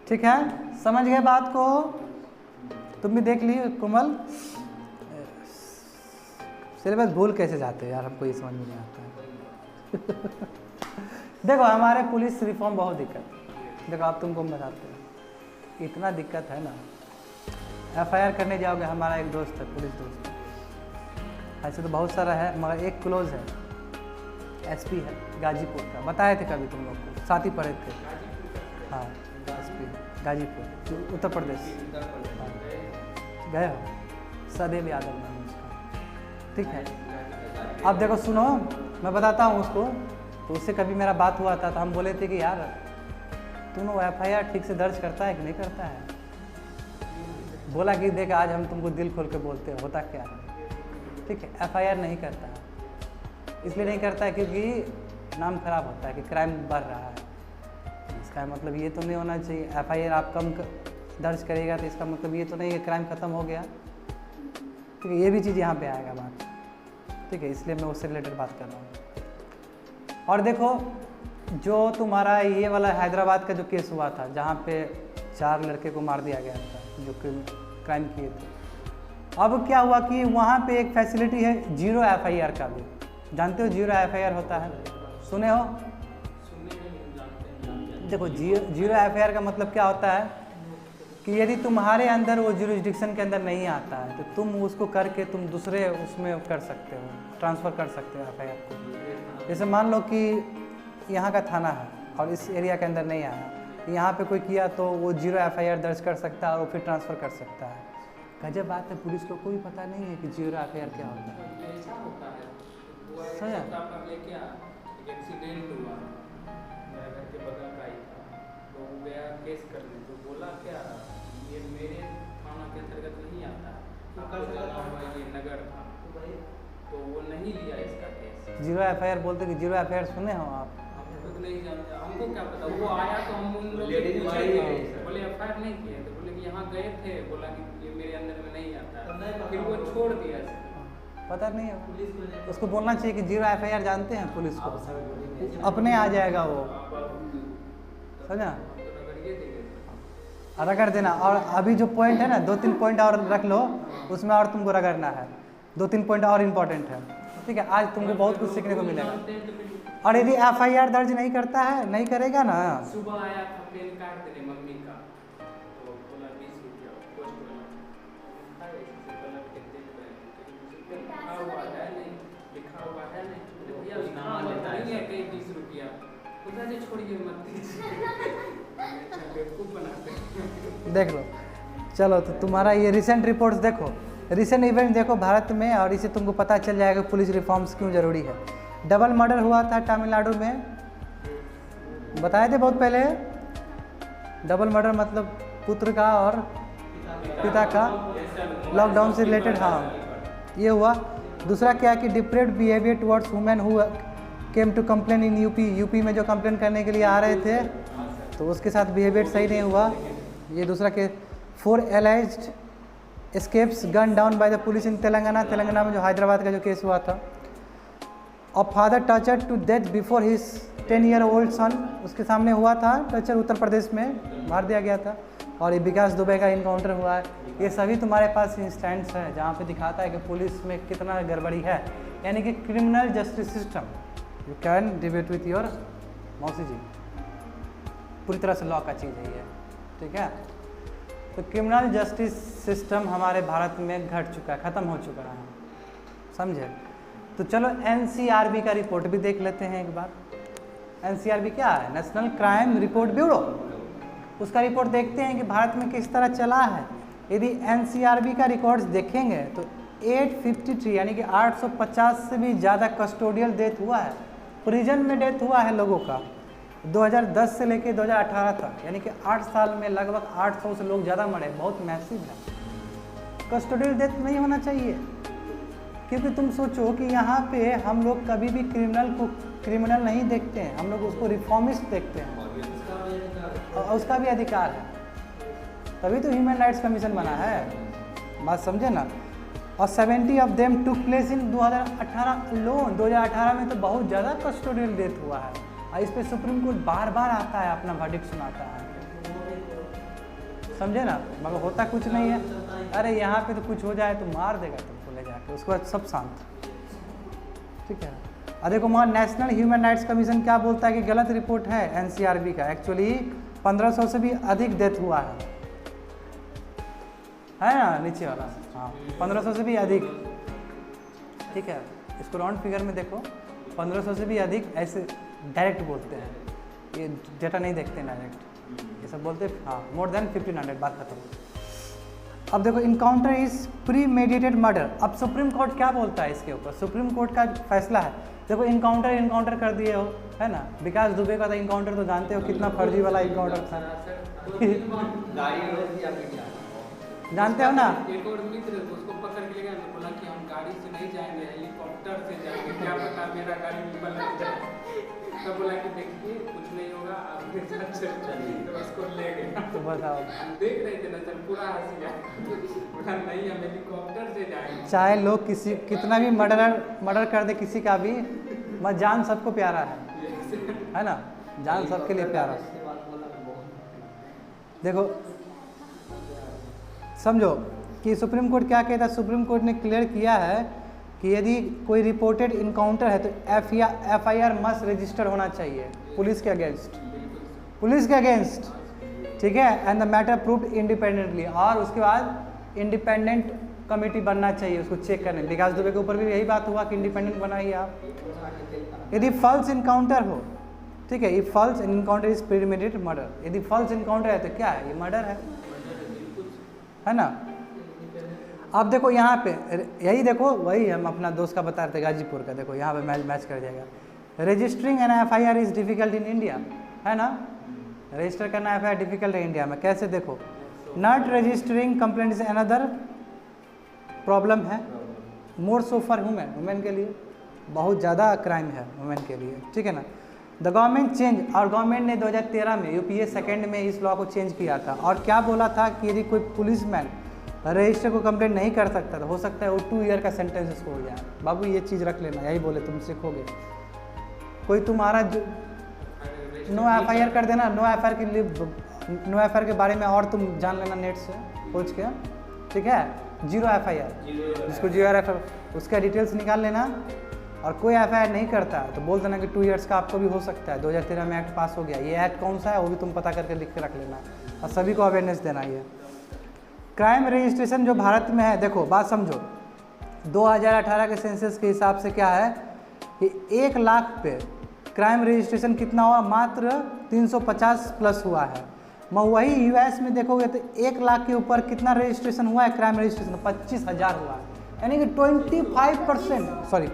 ठीक है, समझ गए बात को? तुम भी देख लिए कोमल, सिलेबस भूल कैसे जाते हैं यार, हमको ये समझ में नहीं आता है। देखो हमारे पुलिस रिफॉर्म बहुत दिक्कत, देखो आप तुमको बताते हैं, इतना दिक्कत है ना। FIR करने जाओगे, हमारा एक दोस्त है, पुलिस दोस्त है, ऐसे तो बहुत सारा है मगर एक क्लोज है, SP है गाजीपुर का, बताए थे कभी तुम लोग को, साथ ही पढ़े थे। हाँ SP गाजीपुर, उत्तर प्रदेश। हाँ गए हो, सदैव यादव नाम उसका। ठीक है, अब देखो सुनो, मैं बताता हूँ उसको, तो उससे कभी मेरा बात हुआ था तो हम बोले थे कि यार तुम वो FIR ठीक से दर्ज करता है कि नहीं करता है? बोला कि देख आज हम तुमको दिल खोल के बोलते हैं, होता क्या है। ठीक है, FIR नहीं करता है, इसलिए नहीं करता है क्योंकि नाम खराब होता है कि क्राइम बढ़ रहा है। इसका मतलब ये तो नहीं होना चाहिए, FIR आप कम दर्ज करेगा तो इसका मतलब ये तो नहीं है क्राइम ख़त्म हो गया। ठीक है, ये भी चीज़ यहाँ पे आएगा बात। ठीक है, इसलिए मैं उससे रिलेटेड बात कर रहा हूँ। और देखो जो तुम्हारा ये वाला हैदराबाद का जो केस हुआ था, जहाँ पे 4 लड़के को मार दिया गया था जो क्राइम किए थे, अब क्या हुआ कि वहाँ पे एक फैसिलिटी है 0 FIR का भी। जानते हो 0 FIR होता है, सुने हो? देखो 0 FIR का मतलब क्या होता है कि यदि तुम्हारे अंदर वो जुरिस्डिक्शन के अंदर नहीं आता है तो तुम उसको करके तुम दूसरे उसमें कर सकते हो, ट्रांसफ़र कर सकते हो FIR को। जैसे मान लो कि यहाँ का थाना है और इस एरिया के अंदर नहीं आया, यहाँ पे कोई किया तो वो 0 FIR दर्ज कर सकता है और फिर ट्रांसफ़र कर सकता है। गजब बात है, पुलिस लोग को भी पता नहीं है कि 0 FIR क्या होता है। एक्सीडेंट हुआ मेरा घर के बगल का ही था, तो वो गया केस करने, तो बोला क्या ये मेरे थाना के अंतर्गत नहीं आता है, ये नगर था, तो वो नहीं लिया इसका केस। 0 FIR बोलते कि 0 FIR सुने हो आप? खुद नहीं जानते, हमको क्या पता। वो आया तो हम उन लोगों से पूछे, बोले FIR नहीं किए, तो बोले कि यहाँ गए थे, बोला कि ये मेरे अंदर में नहीं आता, फिर वो छोड़ दिया। पता नहीं है, उसको बोलना चाहिए कि 0 FIR जानते हैं पुलिस को, अपने आ जाएगा वो, समझा? रगड़ देना। और अभी जो पॉइंट है ना, 2-3 पॉइंट और रख लो, उसमें और तुमको रगड़ना है। 2-3 पॉइंट और इम्पोर्टेंट है, ठीक है। आज तुमको बहुत कुछ सीखने को मिलेगा। और यदि FIR दर्ज नहीं करता है, नहीं करेगा ना, सुबह आया था पेन कार्ड देने मम्मी का, तो बोला 20 रुपया पोस्ट वाला लिखा हुआ है नहीं, लिखा हुआ है नहीं, भैया लिखा हुआ नहीं है कहीं 20 रुपया, खुदा से छोड़िए मत दीजिए। अच्छा बेवकूफ बनाते हैं। देख लो। चलो तो तुम्हारा ये रिसेंट रिपोर्ट्स देखो, रिसेंट इवेंट देखो भारत में, और इससे तुमको पता चल जाएगा पुलिस रिफॉर्म्स क्यों ज़रूरी है। डबल मर्डर हुआ था तमिलनाडु में, बताए थे बहुत पहले। डबल मर्डर मतलब पुत्र का और पिता का, लॉकडाउन से रिलेटेड, हाँ ये हुआ। दूसरा क्या कि depraved behaviour towards women who came to complain in UP में जो कंप्लेन करने के लिए आ रहे थे, तो उसके साथ बिहेवियर सही नहीं हुआ। ये दूसरा केस। 4 alleged escapes gun down by the police in Telangana में जो हैदराबाद का जो केस हुआ था। और father torture to death before his 10-year-old son, उसके सामने हुआ था टर्चर, उत्तर प्रदेश में मार दिया गया था। और ये विकास दुबे का इनकाउंटर हुआ है। ये सभी तुम्हारे पास इंस्टेंट्स हैं जहाँ पे दिखाता है कि पुलिस में कितना गड़बड़ी है, यानी कि criminal justice system. You can debate with your मौसी जी, पूरी तरह से लॉ का चीज़ है ये, ठीक है। तो क्रिमिनल जस्टिस सिस्टम हमारे भारत में घट चुका है, ख़त्म हो चुका है, समझे। तो चलो NCRB का रिपोर्ट भी देख लेते हैं एक बार। NCRB क्या है? National crime report bureau. उसका रिपोर्ट देखते हैं कि भारत में किस तरह चला है। यदि NCRB का रिकॉर्ड्स देखेंगे तो 853 यानी कि 850 से भी ज़्यादा कस्टोडियल डेथ हुआ है, प्रिजन में डेथ हुआ है लोगों का 2010 से लेके 2018 तक, यानी कि 8 साल में लगभग 800 से लोग ज़्यादा मरे। बहुत मैसिव है। कस्टोडियल डेथ नहीं होना चाहिए, क्योंकि तुम सोचो कि यहाँ पे हम लोग कभी भी क्रिमिनल को क्रिमिनल नहीं देखते हैं, हम लोग उसको रिफॉर्मिस्ट देखते हैं, और उसका भी अधिकार है। तभी तो ह्यूमन राइट्स कमीशन बना है, बात समझे ना। और 70 of them took place in 2018 loan. 2018 में तो बहुत ज़्यादा कस्टोडियल डेथ हुआ है, और इस पर सुप्रीम कोर्ट बार बार आता है, अपना वर्डिक्ट सुनाता है, समझे ना। मगर होता कुछ नहीं है। अरे यहाँ पे तो कुछ हो जाए तो मार देगा तुमको ले जाके, उसके बाद सब शांत, ठीक है। और देखो वहाँ नेशनल ह्यूमन राइट्स कमीशन क्या बोलता है कि गलत रिपोर्ट है NCRB का। एक्चुअली 1500 से भी अधिक डेथ हुआ है ना, नीचे वाला, हाँ 1500 से भी अधिक, ठीक है। इसको राउंड फिगर में देखो, 1500 से भी अधिक ऐसे डायरेक्ट बोलते हैं, ये डेटा नहीं देखते हैं डायरेक्ट, ये सब बोलते हैं हाँ मोर देन 1500, बात खत्म। अब देखो encounter is pre mediated murder. अब सुप्रीम कोर्ट क्या बोलता है इसके ऊपर? सुप्रीम कोर्ट का फैसला है। देखो इनकाउंटर कर दिए हो, है ना। विकास दुबे का था इनकाउंटर, तो जानते हो कितना फर्जी वाला इनकाउंटर था। जानते हो ना। एक और मित्र उसको पकड़ के ले गया, बोला कि हम गाड़ी से नहीं जाएंगे, हेलीकॉप्टर से जाएंगे, क्या पता मेरा गाड़ी पलट जाए। तब बोला कि देखिए कुछ नहीं होगा, आप चलिए, तो उसको ले गए। तो बताओ, देख रहे थे ना सर, पूरा हंस गया, बोला नहीं हम हेलीकॉप्टर से जाएंगे। चाहे लोग किसी कितना भी मर्डर कर दे किसी का भी, मत जान सबको प्यारा है ना, जान सबके लिए प्यारा। देखो समझो कि सुप्रीम कोर्ट क्या कहता है। सुप्रीम कोर्ट ने क्लियर किया है कि यदि कोई रिपोर्टेड इनकाउंटर है तो FIR मस्ट रजिस्टर होना चाहिए पुलिस के अगेंस्ट, ठीक है। And the matter proved independently, और उसके बाद इंडिपेंडेंट कमेटी बनना चाहिए उसको चेक करने। विकास दुबे के ऊपर भी यही बात हुआ कि इंडिपेंडेंट बनाइए आप। यदि फॉल्स इनकाउंटर हो, ठीक है, ये फॉल्स इनकाउंटर इज प्रीमेडिटेड मर्डर। यदि फॉल्स इनकाउंटर है तो क्या है? ये मर्डर है ना। अब देखो यहाँ पे यही देखो, वही हम अपना दोस्त का बता रहे थे गाजीपुर का, देखो यहाँ पे मैच कर जाएगा। Registering an FIR is difficult in India, है ना। रजिस्टर करना FIR डिफिकल्ट है इंडिया में। कैसे? देखो not registering complaint is another problem है, मोर सो फॉर वुमेन के लिए बहुत ज़्यादा क्राइम है वुमेन के लिए, ठीक है ना। द गवर्नमेंट चेंज, और गवर्नमेंट ने 2013 में UPA 2nd में इस लॉ को चेंज किया था, और क्या बोला था कि यदि कोई पुलिसमैन रजिस्टर को कंप्लेंट नहीं कर सकता तो हो सकता है वो 2 ईयर का सेंटेंस उसको हो जाए। बाबू ये चीज़ रख लेना, यही बोले तुम सीखोगे। कोई तुम्हारा नो FIR कर देना, नो FIR के लिए नो FIR के बारे में और तुम जान लेना नेट से पूछ के, ठीक है। 0 FIR, जिसको 0 FIR उसका डिटेल्स निकाल लेना। और कोई FIR नहीं करता है तो बोल देना कि 2 ईयर्स का आपको भी हो सकता है। 2013 में एक्ट पास हो गया, ये एक्ट कौन सा है वो भी तुम पता करके लिख के रख लेना और सभी को अवेयरनेस देना। ये क्राइम रजिस्ट्रेशन जो भारत में है, देखो बात समझो, 2018 के सेंसस के हिसाब से क्या है कि 1 लाख पे क्राइम रजिस्ट्रेशन कितना हुआ, मात्र 350 प्लस हुआ है। वही US में देखोगे तो 1 लाख के ऊपर कितना रजिस्ट्रेशन हुआ है क्राइम रजिस्ट्रेशन, 25,000 हुआ है, यानी कि 25% सॉरी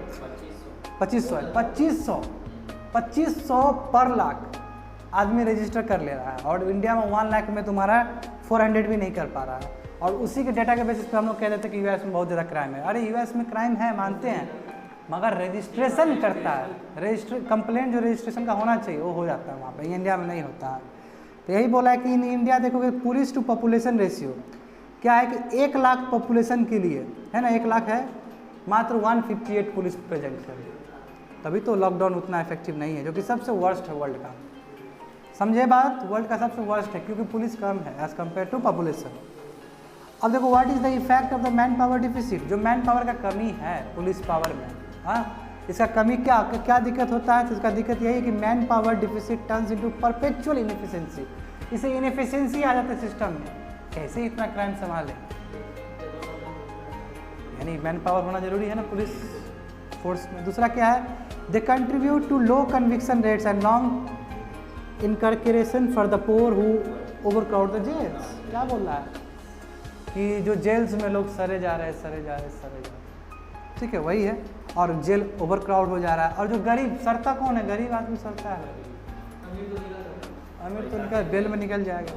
2500 पर लाख आदमी रजिस्टर कर ले रहा है। और इंडिया में 1 लाख में तुम्हारा 400 भी नहीं कर पा रहा है। और उसी के डेटा के बेसिस पे हम लोग कह देते हैं कि US में बहुत ज़्यादा क्राइम है। अरे US में क्राइम है मानते हैं, मगर रजिस्ट्रेशन करता है, कंप्लेंट जो रजिस्ट्रेशन का होना चाहिए वो हो जाता है वहाँ पे, इंडिया में नहीं होता है। तो यही बोला है कि इन इंडिया देखोगे पुलिस टू पॉपुलेशन रेशियो क्या है कि 1 लाख पॉपुलेशन के लिए है ना, 1 लाख है, मात्र 158 पुलिस प्रेजेंट है। तभी तो लॉकडाउन उतना इफेक्टिव नहीं है, जो कि सबसे वर्स्ट है वर्ल्ड का। समझे बात, वर्ल्ड का सबसे वर्स्ट है क्योंकि पुलिस कम है एज कम्पेयर टू पॉपुलेशन। अब देखो what is the effect of the man power deficit, जो मैन पावर का कमी है पुलिस पावर में, हाँ इसका कमी क्या दिक्कत होता है, तो इसका दिक्कत यही है कि man power deficit turns into perpetual inefficiency, इसे इनएफिशिएंसी आ जाता है सिस्टम में, कैसे इतना क्राइम संभाले। यानी मैन पावर होना जरूरी है ना पुलिस फोर्स में। दूसरा क्या है, they contribute to low conviction rates and long incarceration for the poor who overcrowd the jails. क्या बोल रहा है कि जो जेल्स में लोग सरे जा रहे हैं, ठीक है वही है, और जेल ओवरक्राउड हो जा रहा है। और जो गरीब सरता कौन है, गरीब आदमी सरता है, अमीर तो उनका बेल में निकल जाएगा।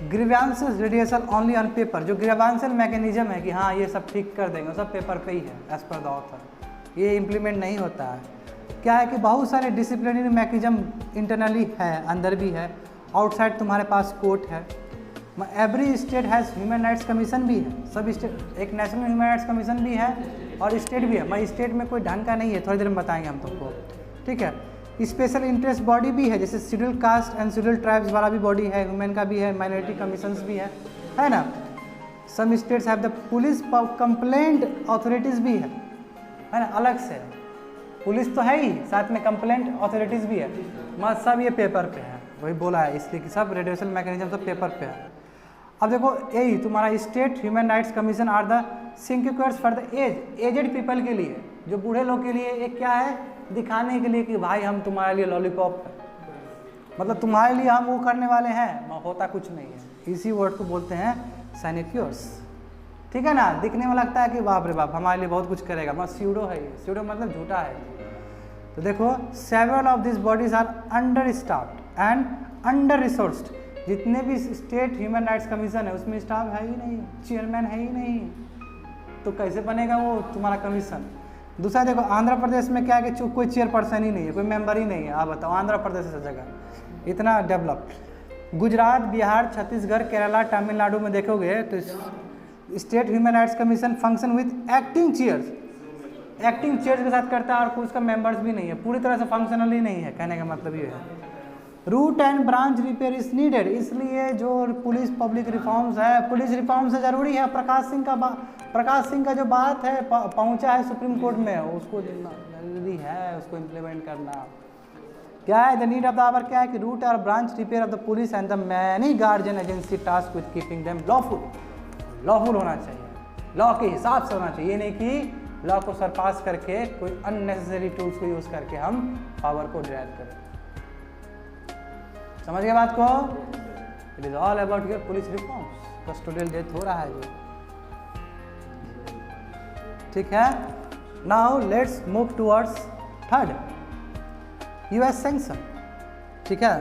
Grievances radiation only on paper, जो ग्रीवांसल मैकेनिज्म है कि हाँ ये सब ठीक कर देंगे, सब पेपर पे ही है एज पर द ऑथर, ये इम्प्लीमेंट नहीं होता है। क्या है कि बहुत सारे डिसिप्लिनरी मैकेनिज्म इंटरनली है, अंदर भी है, आउटसाइड तुम्हारे पास कोर्ट है। Every state has human rights commission भी है, सब स्टेट एक नेशनल ह्यूमन राइट्स कमीशन भी है और स्टेट भी है। मगर स्टेट में कोई ढंग का नहीं है, थोड़ी देर में बताएंगे हम तुमको, ठीक है। स्पेशल इंटरेस्ट बॉडी भी है, जैसे schedule caste and schedule tribes वाला भी बॉडी है, वुमेन का भी है, माइनॉरिटी कमीशंस भी है ना। Some states have the police complaint authorities भी है ना, अलग से। पुलिस तो है ही, साथ में कंप्लेंट अथॉरिटीज़ भी है, मगर सब ये पेपर पे है, वही बोला है इसलिए कि सब रेडिएशन मैकेनिज्म सब पेपर पे है। अब देखो यही तुम्हारा state human rights commission are the sinecures for the aged people के लिए, जो बूढ़े लोग के लिए एक क्या है, दिखाने के लिए कि भाई हम तुम्हारे लिए लॉलीपॉप है, मतलब तुम्हारे लिए हम वो करने वाले हैं, होता कुछ नहीं है। इसी वर्ड को बोलते हैं सिनेक्योर्स, ठीक है ना। दिखने में लगता है कि बाप रे बाप हमारे लिए बहुत कुछ करेगा, मगर स्यूडो है, स्यूडो मतलब झूठा है। तो देखो several of this bodies are under staffed and under resourced, जितने भी स्टेट ह्यूमन राइट्स कमीशन है उसमें स्टाफ है ही नहीं, चेयरमैन है ही नहीं, तो कैसे बनेगा वो तुम्हारा कमीशन। दूसरा देखो आंध्र प्रदेश में क्या है कि कोई चेयरपर्सन ही नहीं है, कोई मेंबर ही नहीं है। आप बताओ आंध्र प्रदेश ऐसा जगह इतना डेवलप। गुजरात, बिहार, छत्तीसगढ़, केरला, तमिलनाडु में देखोगे तो state human rights commission function with acting chairs के साथ करता है और कोई उसका मेंबर्स भी नहीं है, पूरी तरह से फंक्शनल ही नहीं है, कहने का मतलब ये है। Root and branch repair is needed, इसलिए जो पुलिस पब्लिक रिफॉर्म्स है, पुलिस रिफॉर्म से ज़रूरी है। प्रकाश सिंह का जो बात है पहुंचा है सुप्रीम कोर्ट में, उसको जरूरी है उसको इम्प्लीमेंट करना। क्या है the need of the hour, क्या है कि रूट और branch repair of the police and the many guardian agency task with keeping them lawful होना चाहिए, लॉ के हिसाब से होना चाहिए, ये नहीं कि लॉ को सरपास करके कोई अननेसेसरी टूल्स को यूज़ करके हम पावर को ड्राइव करें। समझ गए बात को। It is all about your police reforms. Custodial death हो रहा है जो, ठीक है। Now let's move towards third, US sanction, ठीक है।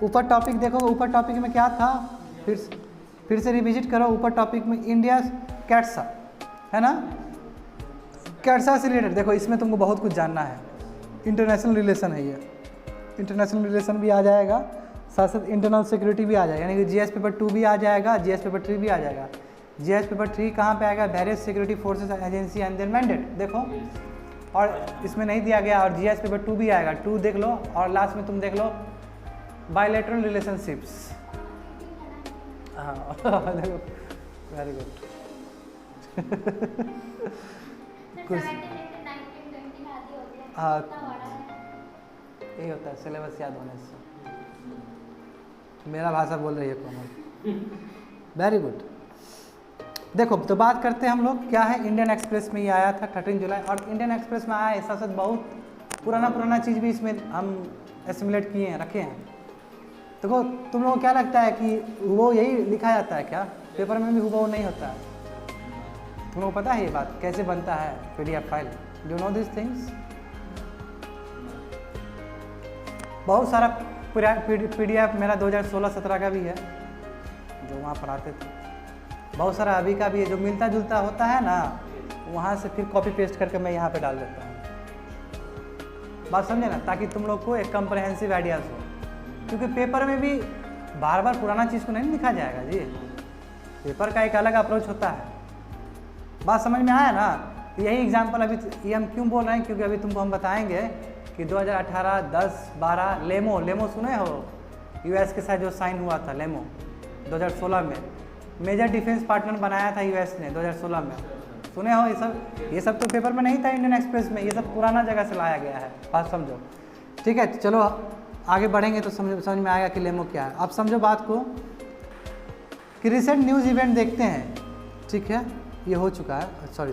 ऊपर टॉपिक देखो, ऊपर टॉपिक में क्या था, फिर से रिविजिट करो। ऊपर टॉपिक में इंडिया कैट्सा है ना, कैट्सा से रिलेटेड देखो, इसमें तुमको बहुत कुछ जानना है। इंटरनेशनल रिलेशन है ये, इंटरनेशनल रिलेशन भी आ जाएगा, साथ साथ इंटरनल सिक्योरिटी भी आ जाएगा, यानी कि जीएस पेपर 2 भी आ जाएगा, जीएस पेपर 3 भी आ जाएगा। जीएस पेपर 3 कहाँ पे आएगा, various security forces agency and their mandate, देखो, और इसमें नहीं दिया गया। और जीएस पेपर 2 भी आएगा, 2 देख लो, और लास्ट में तुम देख लो बायलैटरल रिलेशनशिप्स। हाँ देखो वेरी गुड। कुछ हाँ यही होता है सिलेबस याद होने से। मेरा भाषा बोल रही है कोमल, वेरी गुड। देखो तो बात करते हैं हम लोग क्या है, इंडियन एक्सप्रेस में ये आया था 13 जुलाई, और इंडियन एक्सप्रेस में आया ऐसा सब बहुत पुराना चीज़ भी इसमें हम एसिमुलेट किए हैं, रखे हैं। देखो तुम लोगों को क्या लगता है कि वो यही लिखा जाता है क्या? पेपर में भी हुबहू नहीं होता है। तुम लोगों को पता है ये बात कैसे बनता है PDF file? Do know this things? बहुत सारा PDF मेरा 2016-17 का भी है जो वहाँ पढ़ाते थे, बहुत सारा अभी का भी है जो मिलता जुलता होता है ना, वहाँ से फिर कॉपी पेस्ट करके मैं यहाँ पे डाल देता हूँ। बात समझे ना, ताकि तुम लोग को एक कम्प्रहेंसिव आइडियाज़ हो, क्योंकि पेपर में भी बार बार पुराना चीज़ को नहीं लिखा जाएगा जी। पेपर का एक अलग अप्रोच होता है। बात समझ में आया ना? यही एग्जाम्पल अभी ये हम क्यों बोल रहे हैं, क्योंकि अभी तुमको हम बताएंगे कि 2018, 10, 12 लेमो सुने हो? US के साथ जो साइन हुआ था लेमो 2016 में, मेजर डिफेंस पार्टनर बनाया था US ने 2016 में, सुने हो? ये सब तो पेपर में नहीं था इंडियन एक्सप्रेस में, ये सब पुराना जगह से लाया गया है। बात समझो, ठीक है? चलो आगे बढ़ेंगे तो समझ में आएगा कि लेमो क्या है। अब समझो बात को कि रिसेंट न्यूज़ इवेंट देखते हैं, ठीक है? ये हो चुका है, सॉरी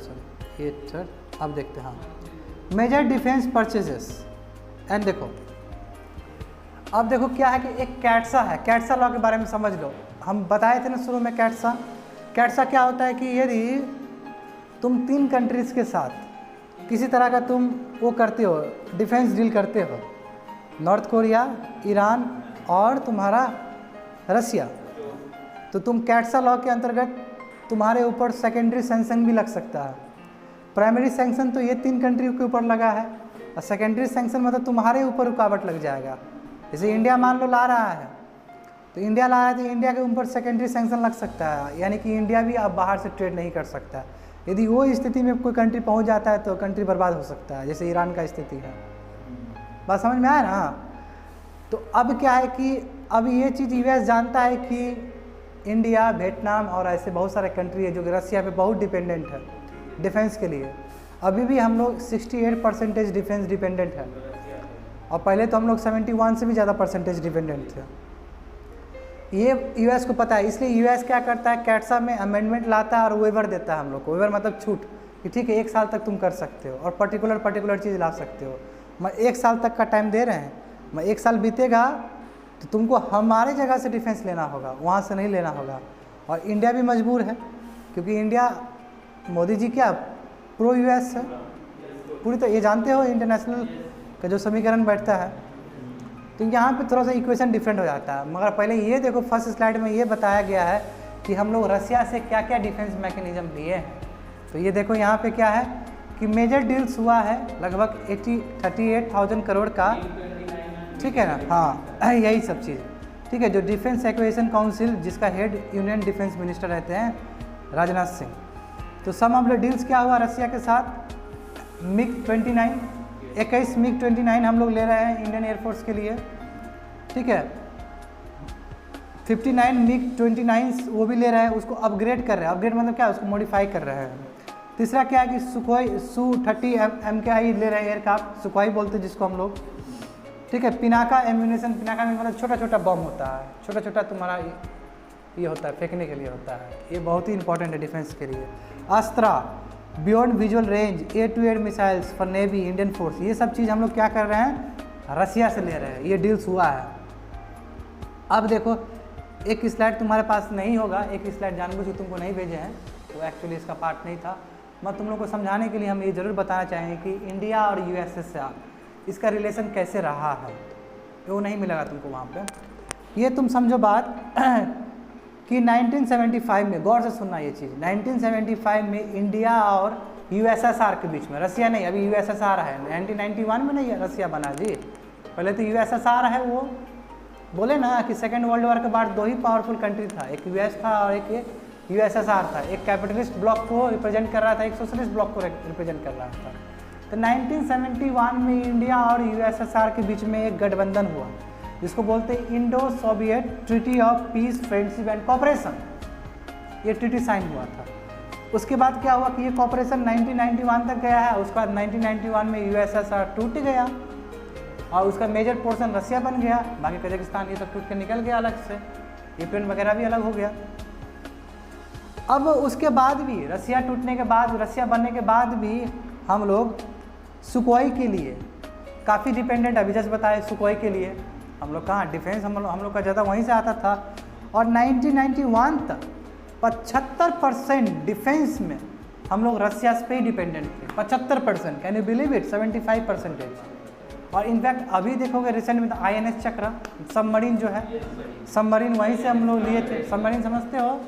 ये थर्ड। अब देखते हैं हाँ मेजर डिफेंस परचेजेस एंड देखो, अब देखो क्या है कि एक कैटसा है, कैटसा लॉ के बारे में समझ लो। हम बताए थे ना शुरू में कैटसा क्या होता है कि यदि तुम 3 कंट्रीज़ के साथ किसी तरह का तुम वो करते हो, डिफेंस डील करते हो, नॉर्थ कोरिया, ईरान और तुम्हारा रसिया, तो तुम कैटसा लॉ के अंतर्गत तुम्हारे ऊपर सेकेंडरी सैंक्शन भी लग सकता है। प्राइमरी सैंक्शन तो ये 3 कंट्री के ऊपर लगा है, और सेकेंडरी सैंक्शन मतलब तुम्हारे ऊपर रुकावट लग जाएगा। जैसे इंडिया मान लो ला रहा है, तो इंडिया ला रहा है तो इंडिया के ऊपर सेकेंडरी सैंक्शन लग सकता है, यानी कि इंडिया भी अब बाहर से ट्रेड नहीं कर सकता। यदि वो स्थिति में कोई कंट्री पहुंच जाता है तो कंट्री बर्बाद हो सकता है, जैसे ईरान का स्थिति है। बात समझ में आया ना? तो अब क्या है कि अब ये चीज़ US जानता है कि इंडिया, वियतनाम और ऐसे बहुत सारे कंट्री है जो कि रसिया पे बहुत डिपेंडेंट है डिफेंस के लिए। अभी भी हम लोग 68% डिफेंस डिपेंडेंट है, और पहले तो हम लोग 71 से भी ज़्यादा परसेंटेज डिपेंडेंट थे। ये US को पता है, इसलिए US क्या करता है, कैटसा में अमेंडमेंट लाता है और वेवर देता है हम लोग को। वेवर मतलब छूट कि ठीक है 1 साल तक तुम कर सकते हो और पर्टिकुलर चीज़ ला सकते हो। मैं 1 साल तक का टाइम दे रहे हैं, मैं 1 साल बीतेगा तो तुमको हमारे जगह से डिफेंस लेना होगा, वहाँ से नहीं लेना होगा। और इंडिया भी मजबूर है, क्योंकि इंडिया, मोदी जी क्या प्रो US है पूरी। तो ये जानते हो इंटरनेशनल का जो समीकरण बैठता है, तो यहाँ पे थोड़ा सा इक्वेशन डिफरेंट हो जाता है। मगर पहले ये देखो फर्स्ट स्लाइड में ये बताया गया है कि हम लोग रसिया से क्या क्या डिफेंस मैकेनिज्म लिए हैं। तो ये देखो यहाँ पे क्या है कि मेजर डील्स हुआ है लगभग 38,000 करोड़ का, ठीक है ना? हाँ यही सब चीज़, ठीक है। जो डिफेंस एक्विजिशन काउंसिल जिसका हेड यूनियन डिफेंस मिनिस्टर रहते हैं राजनाथ सिंह। तो सम ऑफ द डील्स क्या हुआ रसिया के साथ, MiG-29, 21 MiG-29 हम लोग ले रहे हैं इंडियन एयरफोर्स के लिए, ठीक है। 59 MiG-29 वो भी ले रहे हैं, उसको अपग्रेड कर रहे हैं। अपग्रेड मतलब क्या है, उसको मॉडिफाई कर रहे हैं। तीसरा क्या है कि सुखोई Su-30 MKI ले रहे हैं एयरक्राफ्ट, सुखोई बोलते हैं जिसको हम लोग, ठीक है। पिनाका एम्यूनेशन, पिनाका में मतलब छोटा छोटा बम होता है, छोटा छोटा तुम्हारा ये होता है, फेंकने के लिए होता है। ये बहुत ही इंपॉर्टेंट है डिफेंस के लिए। अस्त्रा, beyond visual range, A-to-A missiles for navy, Indian force, ये सब चीज़ हम लोग क्या कर रहे हैं, रसिया से ले रहे हैं। ये डील्स हुआ है। अब देखो एक स्लाइड तुम्हारे पास नहीं होगा, एक स्लाइड जानबूझ के तुमको नहीं भेजे हैं, वो एक्चुअली इसका पार्ट नहीं था। मैं तुम लोग को समझाने के लिए हम ये ज़रूर बताना चाहेंगे कि इंडिया और USSR इसका रिलेशन कैसे रहा है, वो नहीं मिलेगा तुमको वहाँ पे। ये तुम समझो बात कि 1975 में, गौर से सुनना ये चीज़, 1975 में इंडिया और USSR के बीच में, रसिया नहीं अभी USSR है, 1991 में नहीं रसिया बना जी, पहले तो USSR है। वो बोले ना कि सेकेंड वर्ल्ड वॉर के बाद 2 ही पावरफुल कंट्री था, एक US था और एक USSR था। एक कैपिटलिस्ट ब्लॉक को रिप्रेजेंट कर रहा था, एक सोशलिस्ट ब्लॉक को रिप्रेजेंट कर रहा था। तो 1971 में इंडिया और USSR के बीच में एक गठबंधन हुआ, जिसको बोलते हैं Indo Soviet treaty of peace friendship and cooperation. ये ट्रीटी साइन हुआ था। उसके बाद क्या हुआ कि ये कोऑपरेशन 1991 तक गया है। उसके बाद 1991 में यूएसएसआर टूट गया और उसका मेजर पोर्शन रसिया बन गया, बाकी कजाकिस्तान ये सब टूट के निकल गया अलग से, यूक्रेन वगैरह भी अलग हो गया। अब उसके बाद भी रसिया टूटने के बाद, रसिया बनने के बाद भी हम लोग सुकोई के लिए काफ़ी डिपेंडेंट, अभी जैसे बताए सुकोई के लिए हम लोग कहाँ डिफेंस हम लोग का ज़्यादा वहीं से आता था। और 1991 तक 75% डिफेंस में हम लोग रसिया पे ही डिपेंडेंट थे। 75%, कैन यू बिलीव इट, 75%। और इनफैक्ट अभी देखोगे रिसेंट में तो INS चक्र सबमरीन जो है, सबमरीन वहीं से हम लोग लिए थे। सबमरीन समझते हो,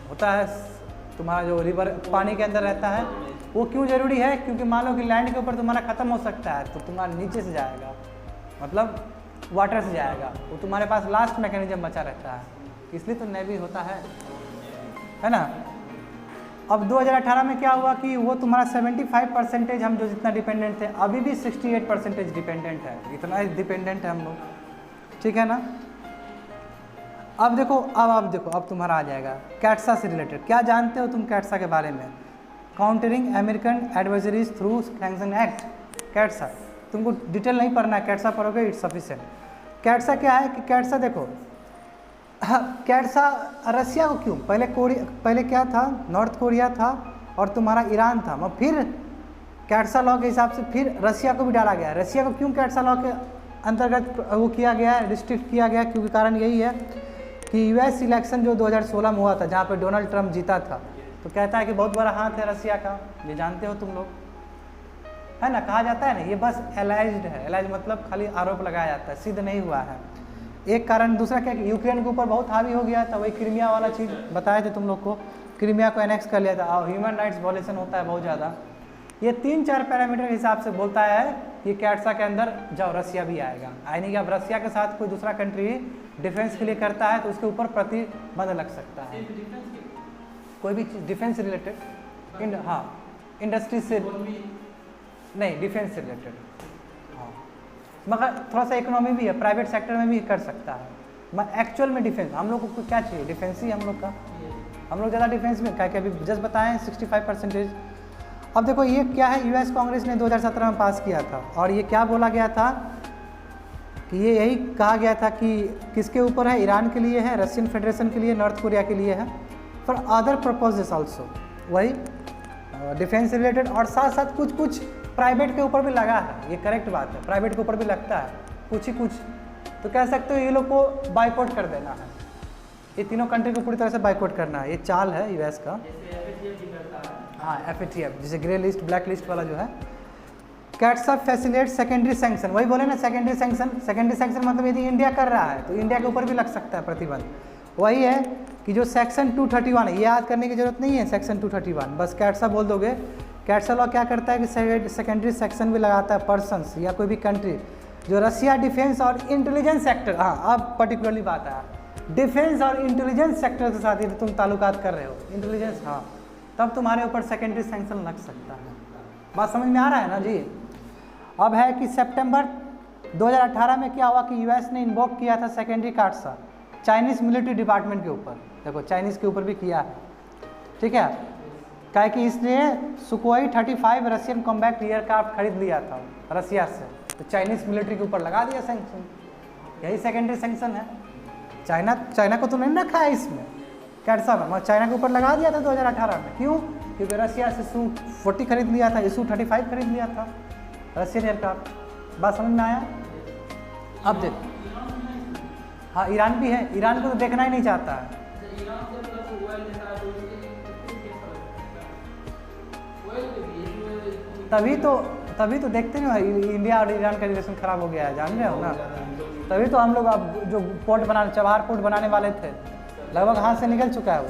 होता है तुम्हारा जो रिवर पानी के अंदर रहता है, वो क्यों ज़रूरी है? क्योंकि मान लो कि लैंड के ऊपर तुम्हारा ख़त्म हो सकता है तो तुम्हारा नीचे से जाएगा, मतलब वाटर से जाएगा, वो तुम्हारे पास लास्ट मैकेनिज्म बचा रहता है, इसलिए तो नेवी होता है ना। अब 2018 में क्या हुआ कि वो तुम्हारा 75% हम जो जितना डिपेंडेंट थे, अभी भी 68% डिपेंडेंट है, इतना डिपेंडेंट है हम लोग, ठीक है ना। अब देखो, अब तुम्हारा आ जाएगा कैट्सा से रिलेटेड। क्या जानते हो तुम कैट्सा के बारे में? Countering American advisories through sanction act, CAATSA. तुमको डिटेल नहीं पढ़ना है, कैट्सा पढ़ोगे इट्स सफिशिएंट। कैट्सा क्या है कि कैट्सा देखो, कैट्सा रसिया को क्यों, पहले क्या था, नॉर्थ कोरिया था और तुम्हारा ईरान था, मगर फिर कैट्सा लॉ के हिसाब से फिर रसिया को भी डाला गया। रसिया को क्यों कैट्सा लॉ के अंतर्गत वो किया गया है, रिस्ट्रिक्ट किया गया? क्योंकि कारण यही है कि US इलेक्शन जो 2016 में हुआ था, जहाँ पे डोनाल्ड ट्रंप जीता था, तो कहता है कि बहुत बड़ा हाथ है रसिया का, ये जानते हो तुम लोग, है ना। कहा जाता है ना, ये बस एलाइज्ड है, एलाइज मतलब खाली आरोप लगाया जाता है, सिद्ध नहीं हुआ है। एक कारण, दूसरा क्या कि यूक्रेन के ऊपर बहुत हावी हो गया था, वही क्रीमिया वाला चीज़ बताए थे तुम लोग को, क्रीमिया को एनेक्स कर लिया था और ह्यूमन राइट्स वॉलेशन होता है बहुत ज़्यादा। ये 3-4 पैरामीटर के हिसाब से बोलता है कि कैट्सा के अंदर जाओ रसिया भी आएगा। यानी कि अब रसिया के साथ कोई दूसरा कंट्री डिफेंस के लिए करता है तो उसके ऊपर प्रतिबंध लग सकता है, कोई भी चीज़ डिफेंस रिलेटेड, हाँ इंडस्ट्री से नहीं, डिफेंस से रिलेटेड, हाँ, मगर थोड़ा सा इकोनॉमी भी है, प्राइवेट सेक्टर में भी कर सकता है, मगर एक्चुअल में डिफेंस हम लोग को क्या चाहिए, डिफेंस ही हम लोग का, हम लोग ज़्यादा डिफेंस में क्या क्या अभी जस्ट बताएं 65%। अब देखो ये क्या है, US कांग्रेस ने 2017 में पास किया था और ये क्या बोला गया था कि ये यही कहा गया था कि किसके ऊपर है, ईरान के लिए है, रशियन फेडरेशन के लिए, नॉर्थ कोरिया के लिए है, फॉर अदर पर्पजेस ऑल्सो, वही डिफेंस रिलेटेड, और साथ साथ कुछ कुछ प्राइवेट के ऊपर भी लगा है। ये करेक्ट बात है, प्राइवेट के ऊपर भी लगता है कुछ ही कुछ, तो कह सकते हो ये लोग को बाइकआउट कर देना है, ये तीनों कंट्री को पूरी तरह से बाइकआउट करना है। ये चाल है US का, हाँ FATF, जैसे ग्रे लिस्ट ब्लैक लिस्ट वाला जो है। कैट्सा फैसिलिटेट सेकेंडरी सैंक्शन, वही बोले ना सेकेंडरी सैंक्शन, सेकेंडरी सैंक्शन मतलब यदि इंडिया कर रहा है तो इंडिया के ऊपर भी लग सकता है प्रतिबंध। वही है कि जो सेक्शन 231 है, ये याद करने की जरूरत नहीं है, सेक्शन 231 बस कैट्सा बोल दोगे। कैट्सा लॉ क्या करता है कि सेकेंडरी सेक्शन भी लगाता है पर्सन्स या कोई भी कंट्री जो रसिया डिफेंस और इंटेलिजेंस सेक्टर, हाँ अब पर्टिकुलरली बात है, डिफेंस और इंटेलिजेंस सेक्टर के साथ यदि तुम ताल्लुकात कर रहे हो, इंटेलिजेंस, हाँ, तब तुम्हारे ऊपर सेकेंडरी सैंक्शन लग सकता है। बात समझ में आ रहा है ना जी। अब है कि सितंबर 2018 में क्या हुआ कि US ने इन्वोक किया था सेकेंडरी कैट्सा चाइनीज़ मिलिट्री डिपार्टमेंट के ऊपर, देखो चाइनीज़ के ऊपर भी किया है, ठीक है, क्या कि इसने सुकोई 35 रशियन कॉम्बैट एयरक्राफ्ट खरीद लिया था रसिया से, तो चाइनीज़ मिलिट्री के ऊपर लगा दिया सैंक्शन, यही सेकेंडरी सैंक्शन है। चाइना को तो नहीं रखा है इसमें कैट्सा में, मगर चाइना के ऊपर लगा दिया था 2018 में। क्यों? क्योंकि रसिया से Su-40 खरीद लिया था, Su-35 खरीद लिया था रशियन एयरक्राफ्ट। बात समझ में आया? अब देख, हाँ ईरान भी है, ईरान को तो देखना ही नहीं चाहता है। तभी तो देखते नहीं, इंडिया और ईरान का रिलेशन खराब हो गया है, जान रहे हो ना। तभी तो हम लोग अब जो पोर्ट बनाने, चबहार पोर्ट बनाने वाले थे, लगभग हाथ से निकल चुका है वो।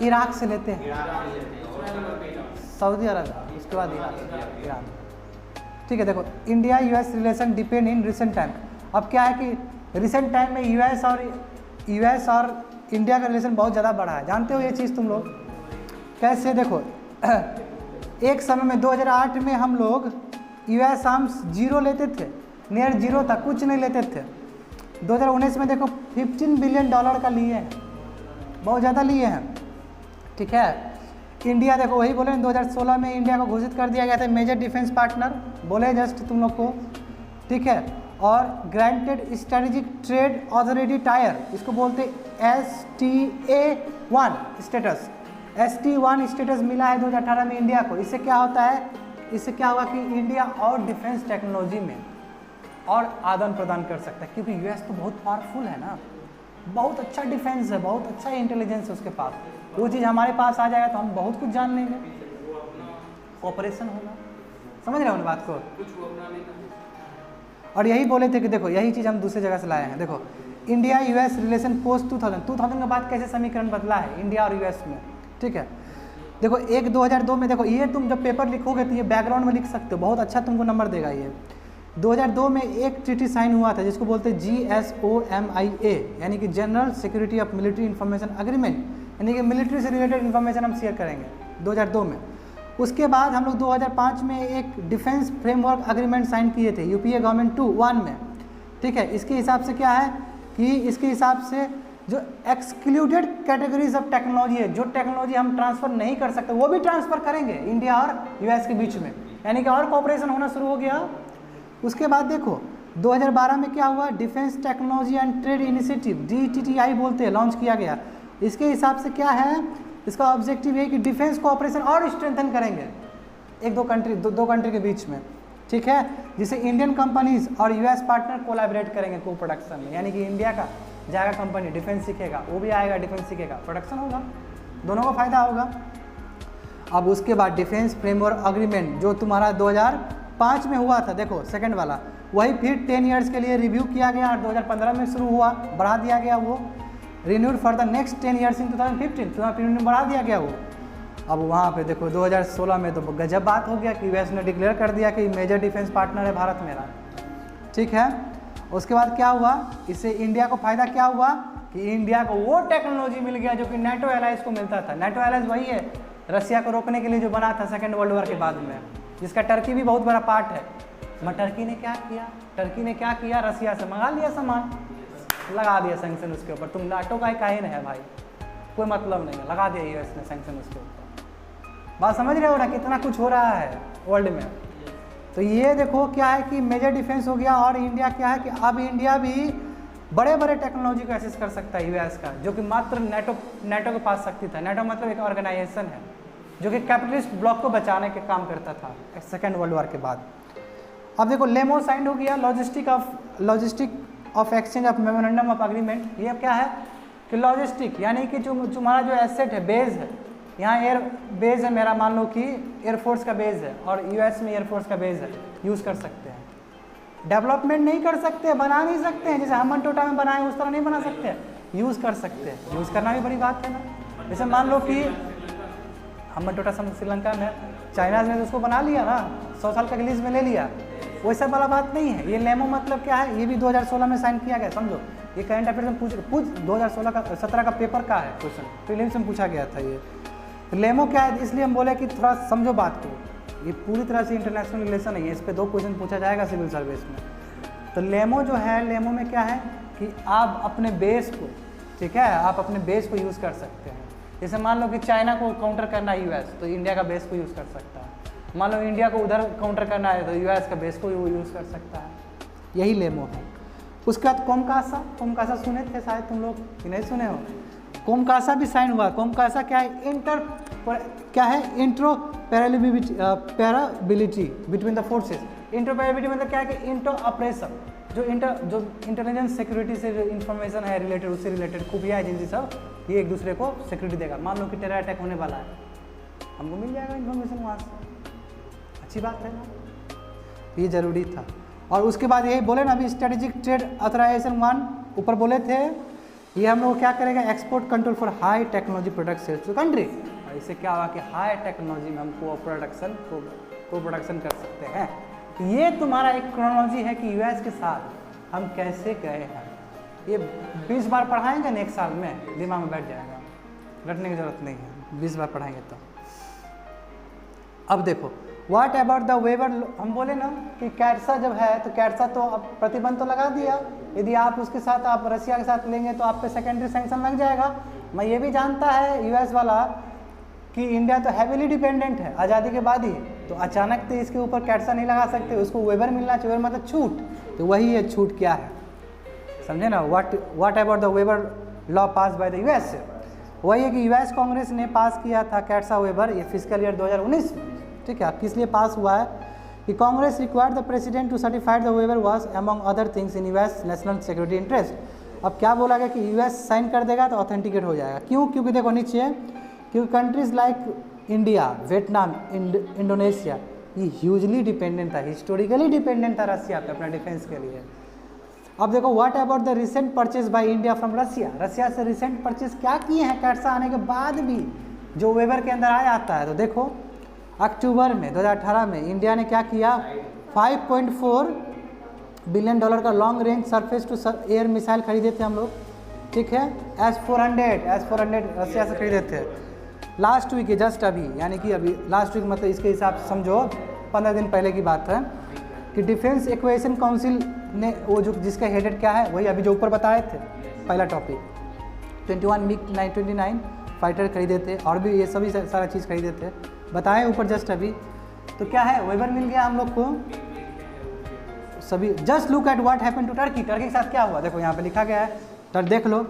इराक से लेते हैं, सऊदी अरब, उसके बाद ईरान, ठीक है। देखो India US relation depend in recent time. अब क्या है कि रिसेंट टाइम में US और इंडिया का रिलेशन बहुत ज़्यादा बढ़ा है, जानते हो ये चीज़ तुम लोग कैसे? देखो एक समय में 2008 में हम लोग US आर्म्स जीरो लेते थे, नियर जीरो था, कुछ नहीं लेते थे। 2019 में देखो $15 बिलियन का लिए हैं, बहुत ज़्यादा लिए हैं, ठीक है। इंडिया देखो वही बोले 2016 में इंडिया को घोषित कर दिया गया था मेजर डिफेंस पार्टनर, बोले जस्ट तुम लोग को, ठीक है। और granted strategic trade authority tyre, इसको बोलते STA1 स्टेटस, ST1 स्टेटस मिला है 2018 में इंडिया को। इससे क्या होता है, इससे क्या होगा कि इंडिया और डिफेंस टेक्नोलॉजी में और आदान प्रदान कर सकता है, क्योंकि US तो बहुत पावरफुल है ना, बहुत अच्छा डिफेंस है, बहुत अच्छा इंटेलिजेंस है उसके पास। वो चीज़ हमारे पास आ जाएगा तो हम बहुत कुछ जान लेंगे, ऑपरेशन होगा, समझ रहे हो ना बात को। और यही बोले थे कि देखो यही चीज़ हम दूसरी जगह से लाए हैं। देखो इंडिया US रिलेशन पोस्ट 2000 के बाद कैसे समीकरण बदला है इंडिया और US में, ठीक है। देखो 2002 में, देखो ये तुम जब पेपर लिखोगे तो ये बैकग्राउंड में लिख सकते हो, बहुत अच्छा तुमको नंबर देगा ये। 2002 में एक ट्रीटी साइन हुआ था जिसको बोलते हैं GSOMIA, यानी कि general security of military information agreement, यानी कि मिलिट्री से रिलेटेड इन्फॉर्मेशन हम शेयर करेंगे 2002 में। उसके बाद हम लोग 2005 में एक डिफेंस फ्रेमवर्क एग्रीमेंट साइन किए थे UPA गवर्नमेंट 2-1 में, ठीक है। इसके हिसाब से क्या है कि इसके हिसाब से जो एक्सक्लूडेड कैटेगरीज ऑफ टेक्नोलॉजी है, जो टेक्नोलॉजी हम ट्रांसफ़र नहीं कर सकते वो भी ट्रांसफ़र करेंगे इंडिया और US के बीच में, यानी कि और कॉपरेशन होना शुरू हो गया। उसके बाद देखो 2012 में क्या हुआ, defence technology and trade initiative DTTI बोलते हैं, लॉन्च किया गया। इसके हिसाब से क्या है, इसका ऑब्जेक्टिव है कि डिफेंस कोऑपरेशन और स्ट्रेंथन करेंगे दो कंट्री के बीच में, ठीक है, जिसे इंडियन कंपनीज और US पार्टनर कोलैबोरेट करेंगे को प्रोडक्शन में, यानी कि इंडिया का जाएगा कंपनी डिफेंस सीखेगा, वो भी आएगा डिफेंस सीखेगा, प्रोडक्शन होगा, दोनों को फायदा होगा। अब उसके बाद डिफेंस फ्रेमवर्क एग्रीमेंट जो तुम्हारा 2005 में हुआ था, देखो सेकंड वाला, वही फिर 10 ईयर्स के लिए रिव्यू किया गया और 2015 में शुरू हुआ, बढ़ा दिया गया वो, renewed for the next 10 years in 2015 में बढ़ा दिया गया वो। अब वहाँ पे देखो 2016 में तो गजब बात हो गया कि US ने डिक्लेयर कर दिया कि मेजर डिफेंस पार्टनर है भारत मेरा, ठीक है। उसके बाद क्या हुआ, इससे इंडिया को फ़ायदा क्या हुआ कि इंडिया को वो टेक्नोलॉजी मिल गया जो कि NATO एलाइज को मिलता था। NATO एलाइज वही है रसिया को रोकने के लिए जो बना था सेकेंड वर्ल्ड वॉर के बाद में, जिसका टर्की भी बहुत बड़ा पार्ट है। मगर टर्की ने क्या किया, रसिया से मंगा लिया सामान, लगा दिया सैंक्शन उसके ऊपर। तुम NATO का ही काहे है भाई, कोई मतलब नहीं है, लगा दिया US ने सैंक्शन उसके ऊपर। बात समझ रहे हो ना, कितना कुछ हो रहा है वर्ल्ड में। तो ये देखो क्या है कि मेजर डिफेंस हो गया, और इंडिया क्या है कि अब इंडिया भी बड़े बड़े टेक्नोलॉजी को एक्सेस कर सकता है US का, जो कि मात्र NATO के पास शक्ति था। NATO मतलब एक ऑर्गेनाइजेशन है जो कि कैपिटलिस्ट ब्लॉक को बचाने के काम करता था सेकेंड वर्ल्ड वॉर के बाद। अब देखो लेमो साइन हो गया, logistic of exchange of memorandum of agreement. ये क्या है कि लॉजिस्टिक, यानी कि जो तुम्हारा जो एसेट है, बेस है, यहाँ एयर बेस है मेरा, मान लो कि एयरफोर्स का बेस है और US में एयरफोर्स का बेस है, यूज़ कर सकते हैं। डेवलपमेंट नहीं कर सकते, बना नहीं सकते हैं, जैसे हम्बन टोटा में बनाए उस तरह नहीं बना सकते, यूज़ कर सकते हैं। यूज़ करना भी बड़ी बात है ना। जैसे मान लो कि हम्बन टोटा श्रीलंका में, चाइना ने तो उसको बना लिया ना, 100 साल का लीज में ले लिया, वैसा वाला बात नहीं है। ये लेमो मतलब क्या है, ये भी 2016 में साइन किया गया, समझो। ये करंट अफेयर में पूछ 2017 का पेपर का है क्वेश्चन, प्रीलिम्स में पूछा गया था ये। लेमो क्या है, इसलिए हम बोले कि थोड़ा समझो बात को, ये पूरी तरह से इंटरनेशनल रिलेशन है, इस पे 2 क्वेश्चन पूछा जाएगा सिविल सर्विस में। तो लेमो जो है, लेमो में क्या है कि आप अपने बेस को, ठीक है, आप अपने बेस को यूज़ कर सकते हैं। जैसे मान लो कि चाइना को काउंटर करना है US, तो इंडिया का बेस को यूज़ कर सकता है। मान लो इंडिया को उधर काउंटर करना है तो US का बेस को यूज़ कर सकता है। यही लेमो है। उसके बाद कोमकासा सुने थे शायद तुम लोग कि नहीं सुने हो। कोमकासा भी साइन हुआ। कोमकासा क्या है, interoperability between the forces. Interoperability मतलब क्या है कि इंटर ऑपरेशन, जो इंटेलिजेंस सिक्योरिटी से जो इन्फॉर्मेशन है रिलेटेड, उससे रिलेटेड खुफिया एजेंसी सब, ये एक दूसरे को सिक्योरिटी देगा। मान लो कि टेरर अटैक होने वाला है, हमको मिल जाएगा इन्फॉर्मेशन वहाँ से, अच्छी बात है ना, ये ज़रूरी था। और उसके बाद यही बोले ना अभी स्ट्रेटेजिक ट्रेड ऑथराइजेशन 1 ऊपर बोले थे, ये हम लोग क्या करेगा, export control for high technology product sales to country. और इससे क्या हुआ कि हाई टेक्नोलॉजी में हम को प्रोडक्शन कर सकते हैं। ये तुम्हारा एक क्रोनोलॉजी है कि US के साथ हम कैसे गए हैं। ये 20 बार पढ़ाएंगे ना एक साल में, दिमाग में बैठ जाएगा, रटने की जरूरत नहीं है, 20 बार पढ़ाएंगे तो। अब देखो व्हाट अबाउट द वेबर, हम बोले ना कि कैटसा जब है तो कैटसा तो अब प्रतिबंध तो लगा दिया, यदि आप उसके साथ आप रसिया के साथ लेंगे तो आप पे सेकेंडरी सैंक्शन लग जाएगा। मैं ये भी जानता है यूएस वाला कि इंडिया तो हैवीली डिपेंडेंट है आज़ादी के बाद ही, तो अचानक तो इसके ऊपर कैटसा नहीं लगा सकते, उसको वेबर मिलना चाहिए, वेबर मतलब छूट, तो वही है छूट क्या है, समझे ना। What about the weber law pass by the US, वही है कि यूएस कांग्रेस ने पास किया था कैटसा वेबर ये फिजिकल ईयर 2019 में, ठीक है। किस लिए पास हुआ है कि Congress required the president to certified the waiver was among other things in US national security interest. अब क्या बोला गया कि यूएस साइन कर देगा तो ऑथेंटिकेट हो जाएगा, क्यों, क्योंकि देखो नीचे, क्योंकि countries like India, Vietnam, Indonesia ये ह्यूजली डिपेंडेंट था, हिस्टोरिकली डिपेंडेंट था रसिया पे अपना डिफेंस के लिए। अब देखो what about the recent purchase by India from Russia, Russia से रिसेंट परचेज क्या किए हैं कैटसा आने के बाद भी जो वेबर के अंदर आ जाता है। तो देखो अक्टूबर में 2018 में इंडिया ने क्या किया, $5.4 बिलियन का long range surface to air missile खरीदे थे हम लोग, ठीक है। S-400 रसिया से खरीदे थे लास्ट वीक, जस्ट अभी, यानी कि अभी लास्ट वीक मतलब इसके हिसाब से समझो 15 दिन पहले की बात है कि डिफेंस एक्विजिशन काउंसिल ने वो जो जिसका हेडेड क्या है वही अभी जो ऊपर बताए थे पहला टॉपिक, 21 MiG-29 फाइटर खरीदे थे और भी ये सभी सारा चीज़ खरीदे थे बताएं ऊपर जस्ट अभी। तो क्या है वेबर मिल गया हम लोग को सभी। Just look at what happened to Turkey, Turkey के साथ क्या हुआ देखो यहाँ पे लिखा गया है, देख लो।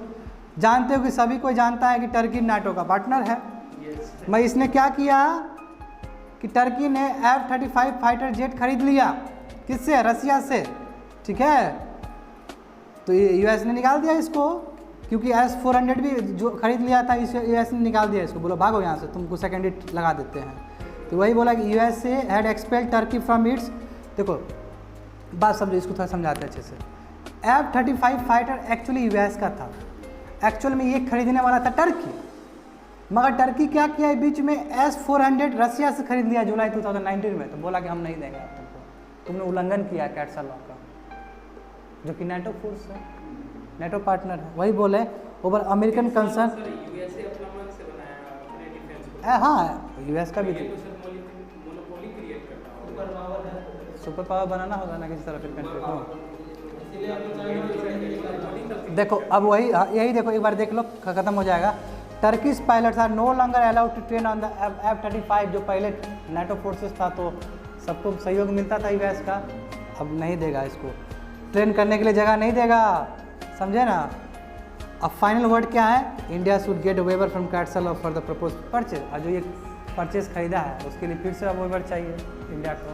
जानते हो कि सभी कोई जानता है कि टर्की नाटो का पार्टनर है। मैं इसने क्या किया कि टर्की ने F-35 फाइटर जेट खरीद लिया, किससे, रसिया से, ठीक है। तो ये यूएस ने निकाल दिया इसको, क्योंकि S-400 भी जो खरीद लिया था इस यूएस ने निकाल दिया इसको, बोलो भागो यहाँ से, तुमको सेकेंडरी लगा देते हैं। तो वही बोला कि यूएस से had expelled Turkey from its, देखो बात समझो, इसको थोड़ा समझाते हैं अच्छे से। F-35 फाइटर एक्चुअली यूएस का था, एक्चुअल में ये खरीदने वाला था टर्की, मगर टर्की क्या किया बीच में S-400 रसिया से खरीद लिया जुलाई 2019 में, तो बोला कि हम नहीं देंगे तुमको, तुमने उल्लंघन किया कैटसा लॉ का, जो कि नेटो फोर्स है, नेटो पार्टनर है। वही बोले ओवर अमेरिकन कंसर्न, हाँ यूएस का भी सुपर पावर बनाना होगा ना किसी तरह फिर कंट्री को। देखो अब वही यही देखो एक बार देख लो खत्म हो जाएगा। Turkish pilots are no longer allowed to train on the F-35, जो पहले नेटो फोर्सेस था तो सबको सहयोग मिलता था यूएस का, अब नहीं देगा इसको, ट्रेन करने के लिए जगह नहीं देगा, समझे ना। अब फाइनल वर्ड क्या है, India should get waiver from CAATSA law for the propose purchase, और जो ये परचेज खरीदा है उसके लिए फिर से अब वेबर चाहिए इंडिया को,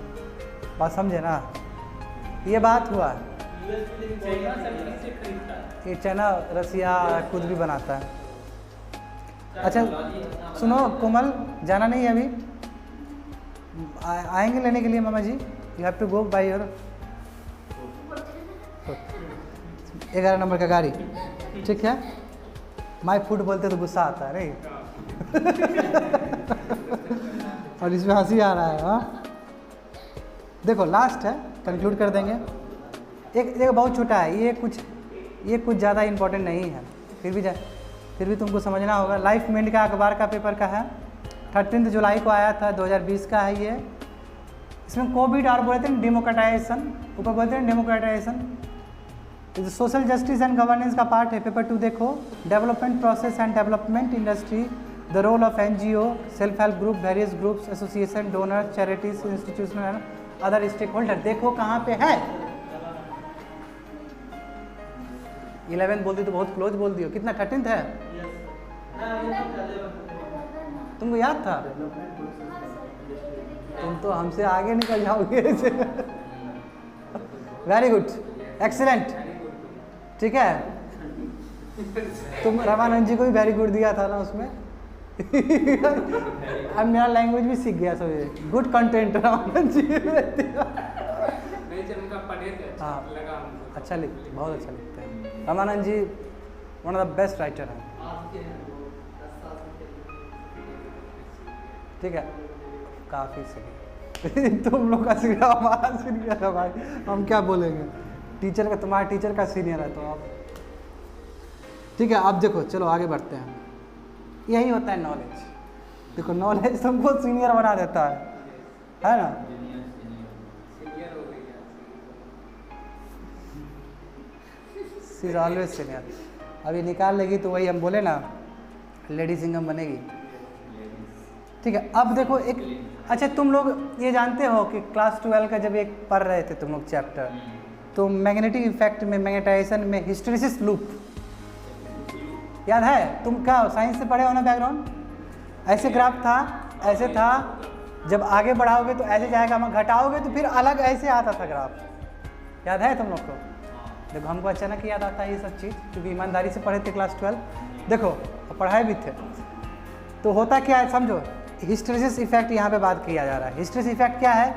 बात समझे ना, ये बात हुआ। ये चाइना रसिया खुद भी बनाता है। अच्छा सुनो कोमल, जाना नहीं है अभी, आएंगे लेने के लिए मामा जी, you have to go by your 11 number का गाड़ी, ठीक है। माई फूड बोलते तो गुस्सा आता है नहीं और इसमें हंसी आ रहा है। हाँ देखो लास्ट है, कंक्लूड कर देंगे। एक बहुत छोटा है, ये कुछ ज़्यादा इम्पोर्टेंट नहीं है, फिर भी तुमको समझना होगा। लाइफ मिनट का अखबार का पेपर का है, 13 जुलाई को आया था, 2020 का है ये। इसमें कोविड और बोलते हैं डेमोक्रेटाइजेशन, ऊपर बोलते हैं democratization, social justice and governance का पार्ट है। पेपर 2 देखो, development process and development industry, the role of NGO, self help group, various groups, association, donor, charities, institutional and other stakeholder. देखो कहाँ पे है, 11 बोलती तो बहुत क्लोज बोल दियो, कितना 13th है, तुमको याद था, तुम तो हमसे आगे निकल जाओगे वेरी गुड, एक्सीलेंट, ठीक है। तुम रामानंद जी को भी वेरी गुड दिया था ना उसमें अब मेरा लैंग्वेज भी सीख गया सब, गुड कंटेंट रामानंद जी हाँ अच्छा लिखते, बहुत अच्छा लिखते हैं Ramanand ji, one of the best writer हैं, ठीक है। काफ़ी सही तुम लोग का सीनियर, हमारा सीनियर है भाई, हम क्या बोलेंगे, टीचर का, तुम्हारे टीचर का सीनियर है तो आप, ठीक है। अब देखो चलो आगे बढ़ते हैं, यही होता है नॉलेज। देखो नॉलेज तुमको सीनियर बना देता है, है ना। सीनियर हो गई शी इज ऑलवेज सीनियर। अभी निकाल लेगी तो वही हम बोले ना, लेडी सिंगम बनेगी। ठीक है, अब देखो एक, अच्छा तुम लोग ये जानते हो कि क्लास 12 का जब एक पढ़ रहे थे तुम लोग चैप्टर, तो मैग्नेटिक इफेक्ट में, मैग्नेटाइजेशन में हिस्टैरिसीस लूप याद है? तुम क्या साइंस से पढ़े हो ना बैकग्राउंड? ऐसे ग्राफ था, ऐसे था, जब आगे बढ़ाओगे तो ऐसे जाएगा, मैं घटाओगे तो फिर अलग ऐसे आता था ग्राफ, याद है तुम लोग को? देखो हमको अचानक याद आता है ये सब चीज़, क्योंकि ईमानदारी से पढ़े थे क्लास 12, देखो पढ़ाए भी थे। तो होता क्या है समझो, हिस्टैरिसीस इफेक्ट यहाँ पे बात किया जा रहा है। हिस्टैरिसीस इफेक्ट क्या है?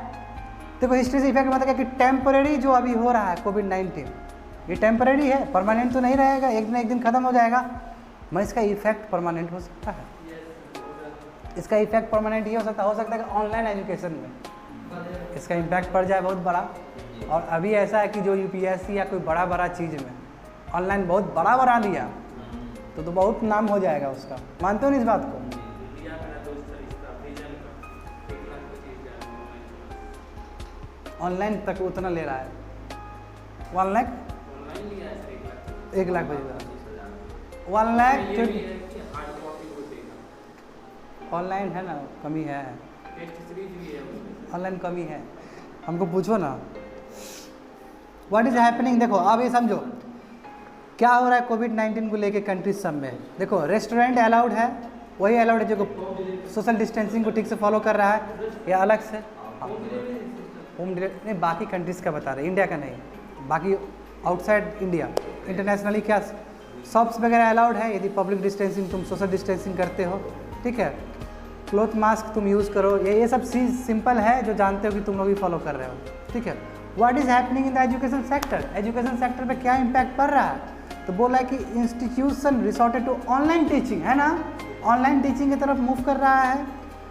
देखो हिस्टैरिसीस इफेक्ट मतलब क्या कि टेम्परेरी जो अभी हो रहा है कोविड-19, ये टेम्परेरी है, परमानेंट तो नहीं रहेगा, एक दिन ख़त्म हो जाएगा, मगर इसका इफेक्ट परमानेंट हो सकता है। इसका इफेक्ट परमानेंट ये हो सकता है कि ऑनलाइन एजुकेशन में इसका इम्पैक्ट पड़ जाए बहुत बड़ा। और अभी ऐसा है कि जो यूपीएससी या कोई बड़ा चीज़ में ऑनलाइन बहुत बड़ा बना लिया तो बहुत नाम हो जाएगा उसका। मानते हो नहीं इस बात को? ऑनलाइन तक उतना ले रहा है, 1 लाख 1 लाख भेजेगा, 1 लाख ऑनलाइन है ना, कमी है, ऑनलाइन कमी है। हमको पूछो ना व्हाट इज़ हैपनिंग। देखो अब ये समझो क्या हो रहा है कोविड-19 को लेके कंट्रीज सब में। देखो रेस्टोरेंट अलाउड है, वही अलाउड है जो सोशल डिस्टेंसिंग को ठीक से फॉलो कर रहा है, या अलग से होम डिलीवरी नहीं, बाकी कंट्रीज़ का बता रहे, इंडिया का नहीं, बाकी आउटसाइड इंडिया इंटरनेशनली क्या शॉप्स वगैरह अलाउड है, यदि पब्लिक डिस्टेंसिंग तुम सोशल डिस्टेंसिंग करते हो, ठीक है। क्लॉथ मास्क तुम यूज़ करो, ये सब चीज़ सिंपल है जो जानते हो कि तुम लोग भी फॉलो कर रहे हो, ठीक है। What is happening in the education sector, education sector पे क्या इम्पैक्ट पड़ रहा है? तो बोला है कि institution resorted to online teaching, है ना, ऑनलाइन टीचिंग की तरफ मूव कर रहा है।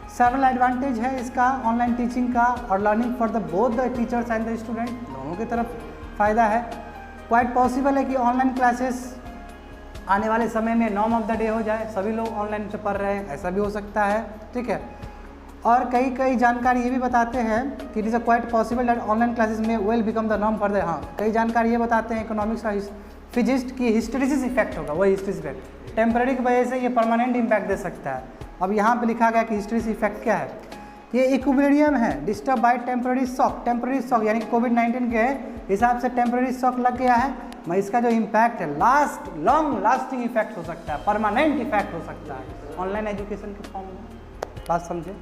सेवरल एडवांटेज है इसका ऑनलाइन टीचिंग का, और learning for the both the teachers and the student, दोनों की तरफ फ़ायदा है। क्वाइट पॉसिबल है कि ऑनलाइन क्लासेस आने वाले समय में नॉर्म ऑफ द डे हो जाए, सभी लोग ऑनलाइन से पढ़ रहे हैं, ऐसा भी हो सकता है, ठीक है। और कई जानकारी ये भी बताते हैं कि it is a quite possible that online classes में will become the norm for the, हाँ कई जानकारी ये बताते हैं इकोनॉमिक्स का फिजिस्ट की हिस्टैरिसीस इफेक्ट होगा, वही हिस्टैरिसीस इफेक्ट टेम्परेरी की वजह से ये परमानेंट इम्पैक्ट दे सकता है। अब यहाँ पे लिखा गया कि हिस्टैरिसीस इफेक्ट क्या है, ये इक्विलिब्रियम है, डिस्टर्ब बाय टेम्परेरी शॉक यानी कि कोविड-19 के हिसाब से टेम्परेरी शॉक लग गया है, मैं इसका जो इम्पैक्ट है लॉन्ग लास्टिंग इफेक्ट हो सकता है, परमानेंट इफेक्ट हो सकता है ऑनलाइन एजुकेशन के फॉर्म में। बात समझे?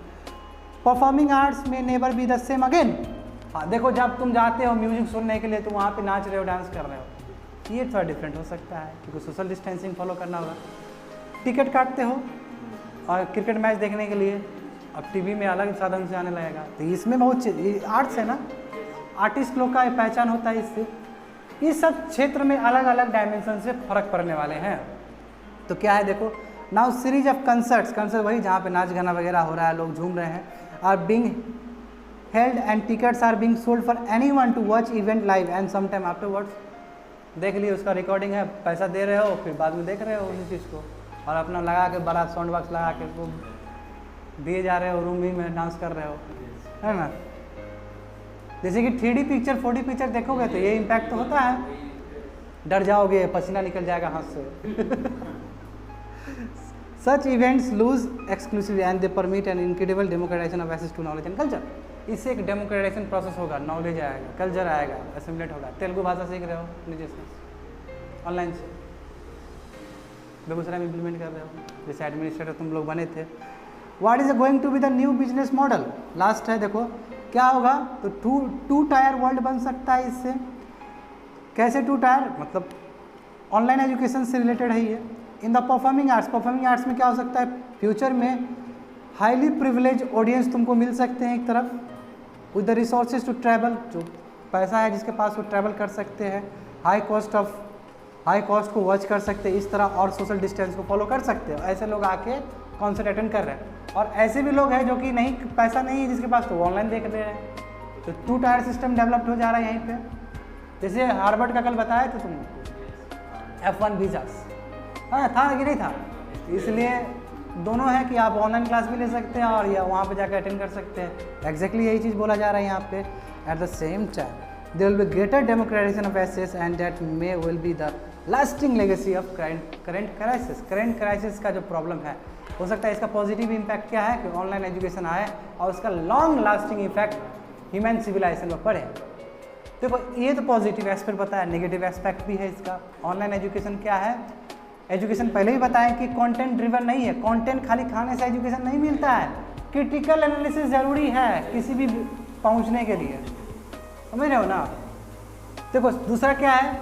परफॉर्मिंग आर्ट्स में never be the same again. हाँ देखो जब तुम जाते हो म्यूजिक सुनने के लिए, तुम वहाँ पे नाच रहे हो, डांस कर रहे हो, ये थोड़ा डिफरेंट हो सकता है क्योंकि सोशल डिस्टेंसिंग फॉलो करना होगा। टिकट काटते हो और क्रिकेट मैच देखने के लिए, अब टीवी में अलग साधन से आने लगेगा, तो इसमें बहुत आर्ट्स है ना, आर्टिस्ट लोग का पहचान होता है इससे। इस सब क्षेत्र में अलग अलग डायमेंशन से फर्क पड़ने वाले हैं। तो क्या है देखो, नाउ सीरीज ऑफ कंसर्ट्स वही जहाँ पे नाच गाना वगैरह हो रहा है, लोग झूम रहे हैं, are being held and tickets are being sold for anyone to watch event live and some time afterwards. देख लिए उसका रिकॉर्डिंग है, पैसा दे रहे हो, फिर बाद में देख रहे हो उसी चीज़ को, और अपना लगा के बड़ा साउंड बॉक्स लगा के वो दिए जा रहे हो, रूम ही में डांस कर रहे हो, है ना। जैसे कि 3D पिक्चर 4D पिक्चर देखोगे तो ये इम्पैक्ट तो होता है, डर जाओगे, पसीना निकल जाएगा हाथ से। Such events lose exclusive and they permit an incredible democratization of access to knowledge and culture. इससे एक डेमोक्रेटाइजेशन प्रोसेस होगा, नॉलेज आएगा, कल्चर आएगा, असिमिलेट होगा। तेलुगु भाषा सीख रहे हो नीचे से ऑनलाइन से, बेगूसराय में इम्प्लीमेंट कर रहे हो, जैसे एडमिनिस्ट्रेटर तुम लोग बने थे। What is going to be the new business model, last है देखो क्या होगा, तो टू टायर वर्ल्ड बन सकता है इससे। कैसे 2 टायर, मतलब ऑनलाइन एजुकेशन से रिलेटेड है ये। इन द परफॉर्मिंग आर्ट्स में क्या हो सकता है, फ्यूचर में हाईली प्रिविलेज ऑडियंस तुमको मिल सकते हैं एक तरफ, with the resources to travel, जो पैसा है जिसके पास वो ट्रैवल कर सकते हैं, हाई कॉस्ट को वॉच कर सकते हैं इस तरह, और सोशल डिस्टेंस को फॉलो कर सकते हो। ऐसे लोग आके कॉन्सर्ट अटेंड कर रहे हैं, और ऐसे भी लोग हैं जो कि नहीं पैसा नहीं है जिसके पास, तो वो ऑनलाइन देख रहे हैं। तो 2 टायर सिस्टम डेवलप्ड हो जा रहा है यहीं पे। जैसे हार्वर्ड का कल बताया था तुमको F1 वीज़ास, हाँ था कि नहीं था, इसलिए दोनों है कि आप ऑनलाइन क्लास भी ले सकते हैं और या वहाँ पे जाकर अटेंड कर सकते हैं। एग्जैक्टली यही चीज़ बोला जा रहा है यहाँ पे। At the same time there will be greater democratization of access and that may will be the lasting legacy of current crisis का जो प्रॉब्लम है, हो सकता है इसका पॉजिटिव इम्पैक्ट क्या है कि ऑनलाइन एजुकेशन आए और उसका long lasting effect human civilization पर पड़े। देखो ये तो पॉजिटिव एस्पेक्ट बताया, नेगेटिव एस्पेक्ट भी है इसका। ऑनलाइन एजुकेशन क्या है, एजुकेशन पहले ही बताएं कि कंटेंट ड्रिवन नहीं है। कंटेंट खाली खाने से एजुकेशन नहीं मिलता है, क्रिटिकल एनालिसिस ज़रूरी है किसी भी पहुंचने के लिए, समझ रहे हो ना। देखो दूसरा क्या है,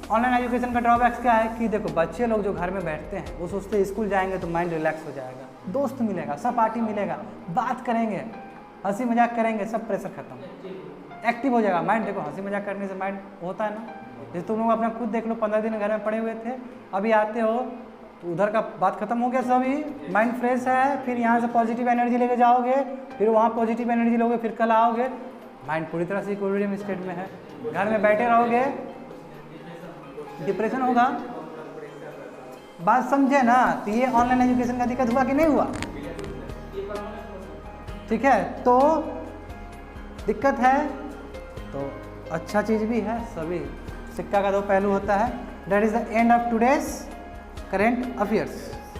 ऑनलाइन एजुकेशन का ड्रॉबैक्स क्या है कि देखो बच्चे लोग जो घर में बैठते हैं वो सोचते हैं स्कूल जाएंगे तो माइंड रिलैक्स हो जाएगा, दोस्त मिलेगा, सब पार्टी मिलेगा, बात करेंगे, हंसी मजाक करेंगे, सब प्रेशर खत्म, एक्टिव हो जाएगा माइंड। देखो हंसी मजाक करने से माइंड होता है ना, जैसे तुम लोग अपना खुद देख लो, 15 दिन घर में पड़े हुए थे, अभी आते हो तो उधर का बात खत्म हो गया, सभी माइंड फ्रेश है, फिर यहाँ से पॉजिटिव एनर्जी लेके जाओगे, फिर वहाँ पॉजिटिव एनर्जी लोगे, फिर कल आओगे, माइंड पूरी तरह से इक्विलिब्रियम स्टेट में है। घर में बैठे रहोगे डिप्रेशन होगा। बात समझे ना, तो ये ऑनलाइन एजुकेशन का दिक्कत हुआ कि नहीं हुआ, ठीक है। तो दिक्कत है तो अच्छा चीज़ भी है, सभी सिक्का का दो पहलू होता है। That is the end of today's current affairs.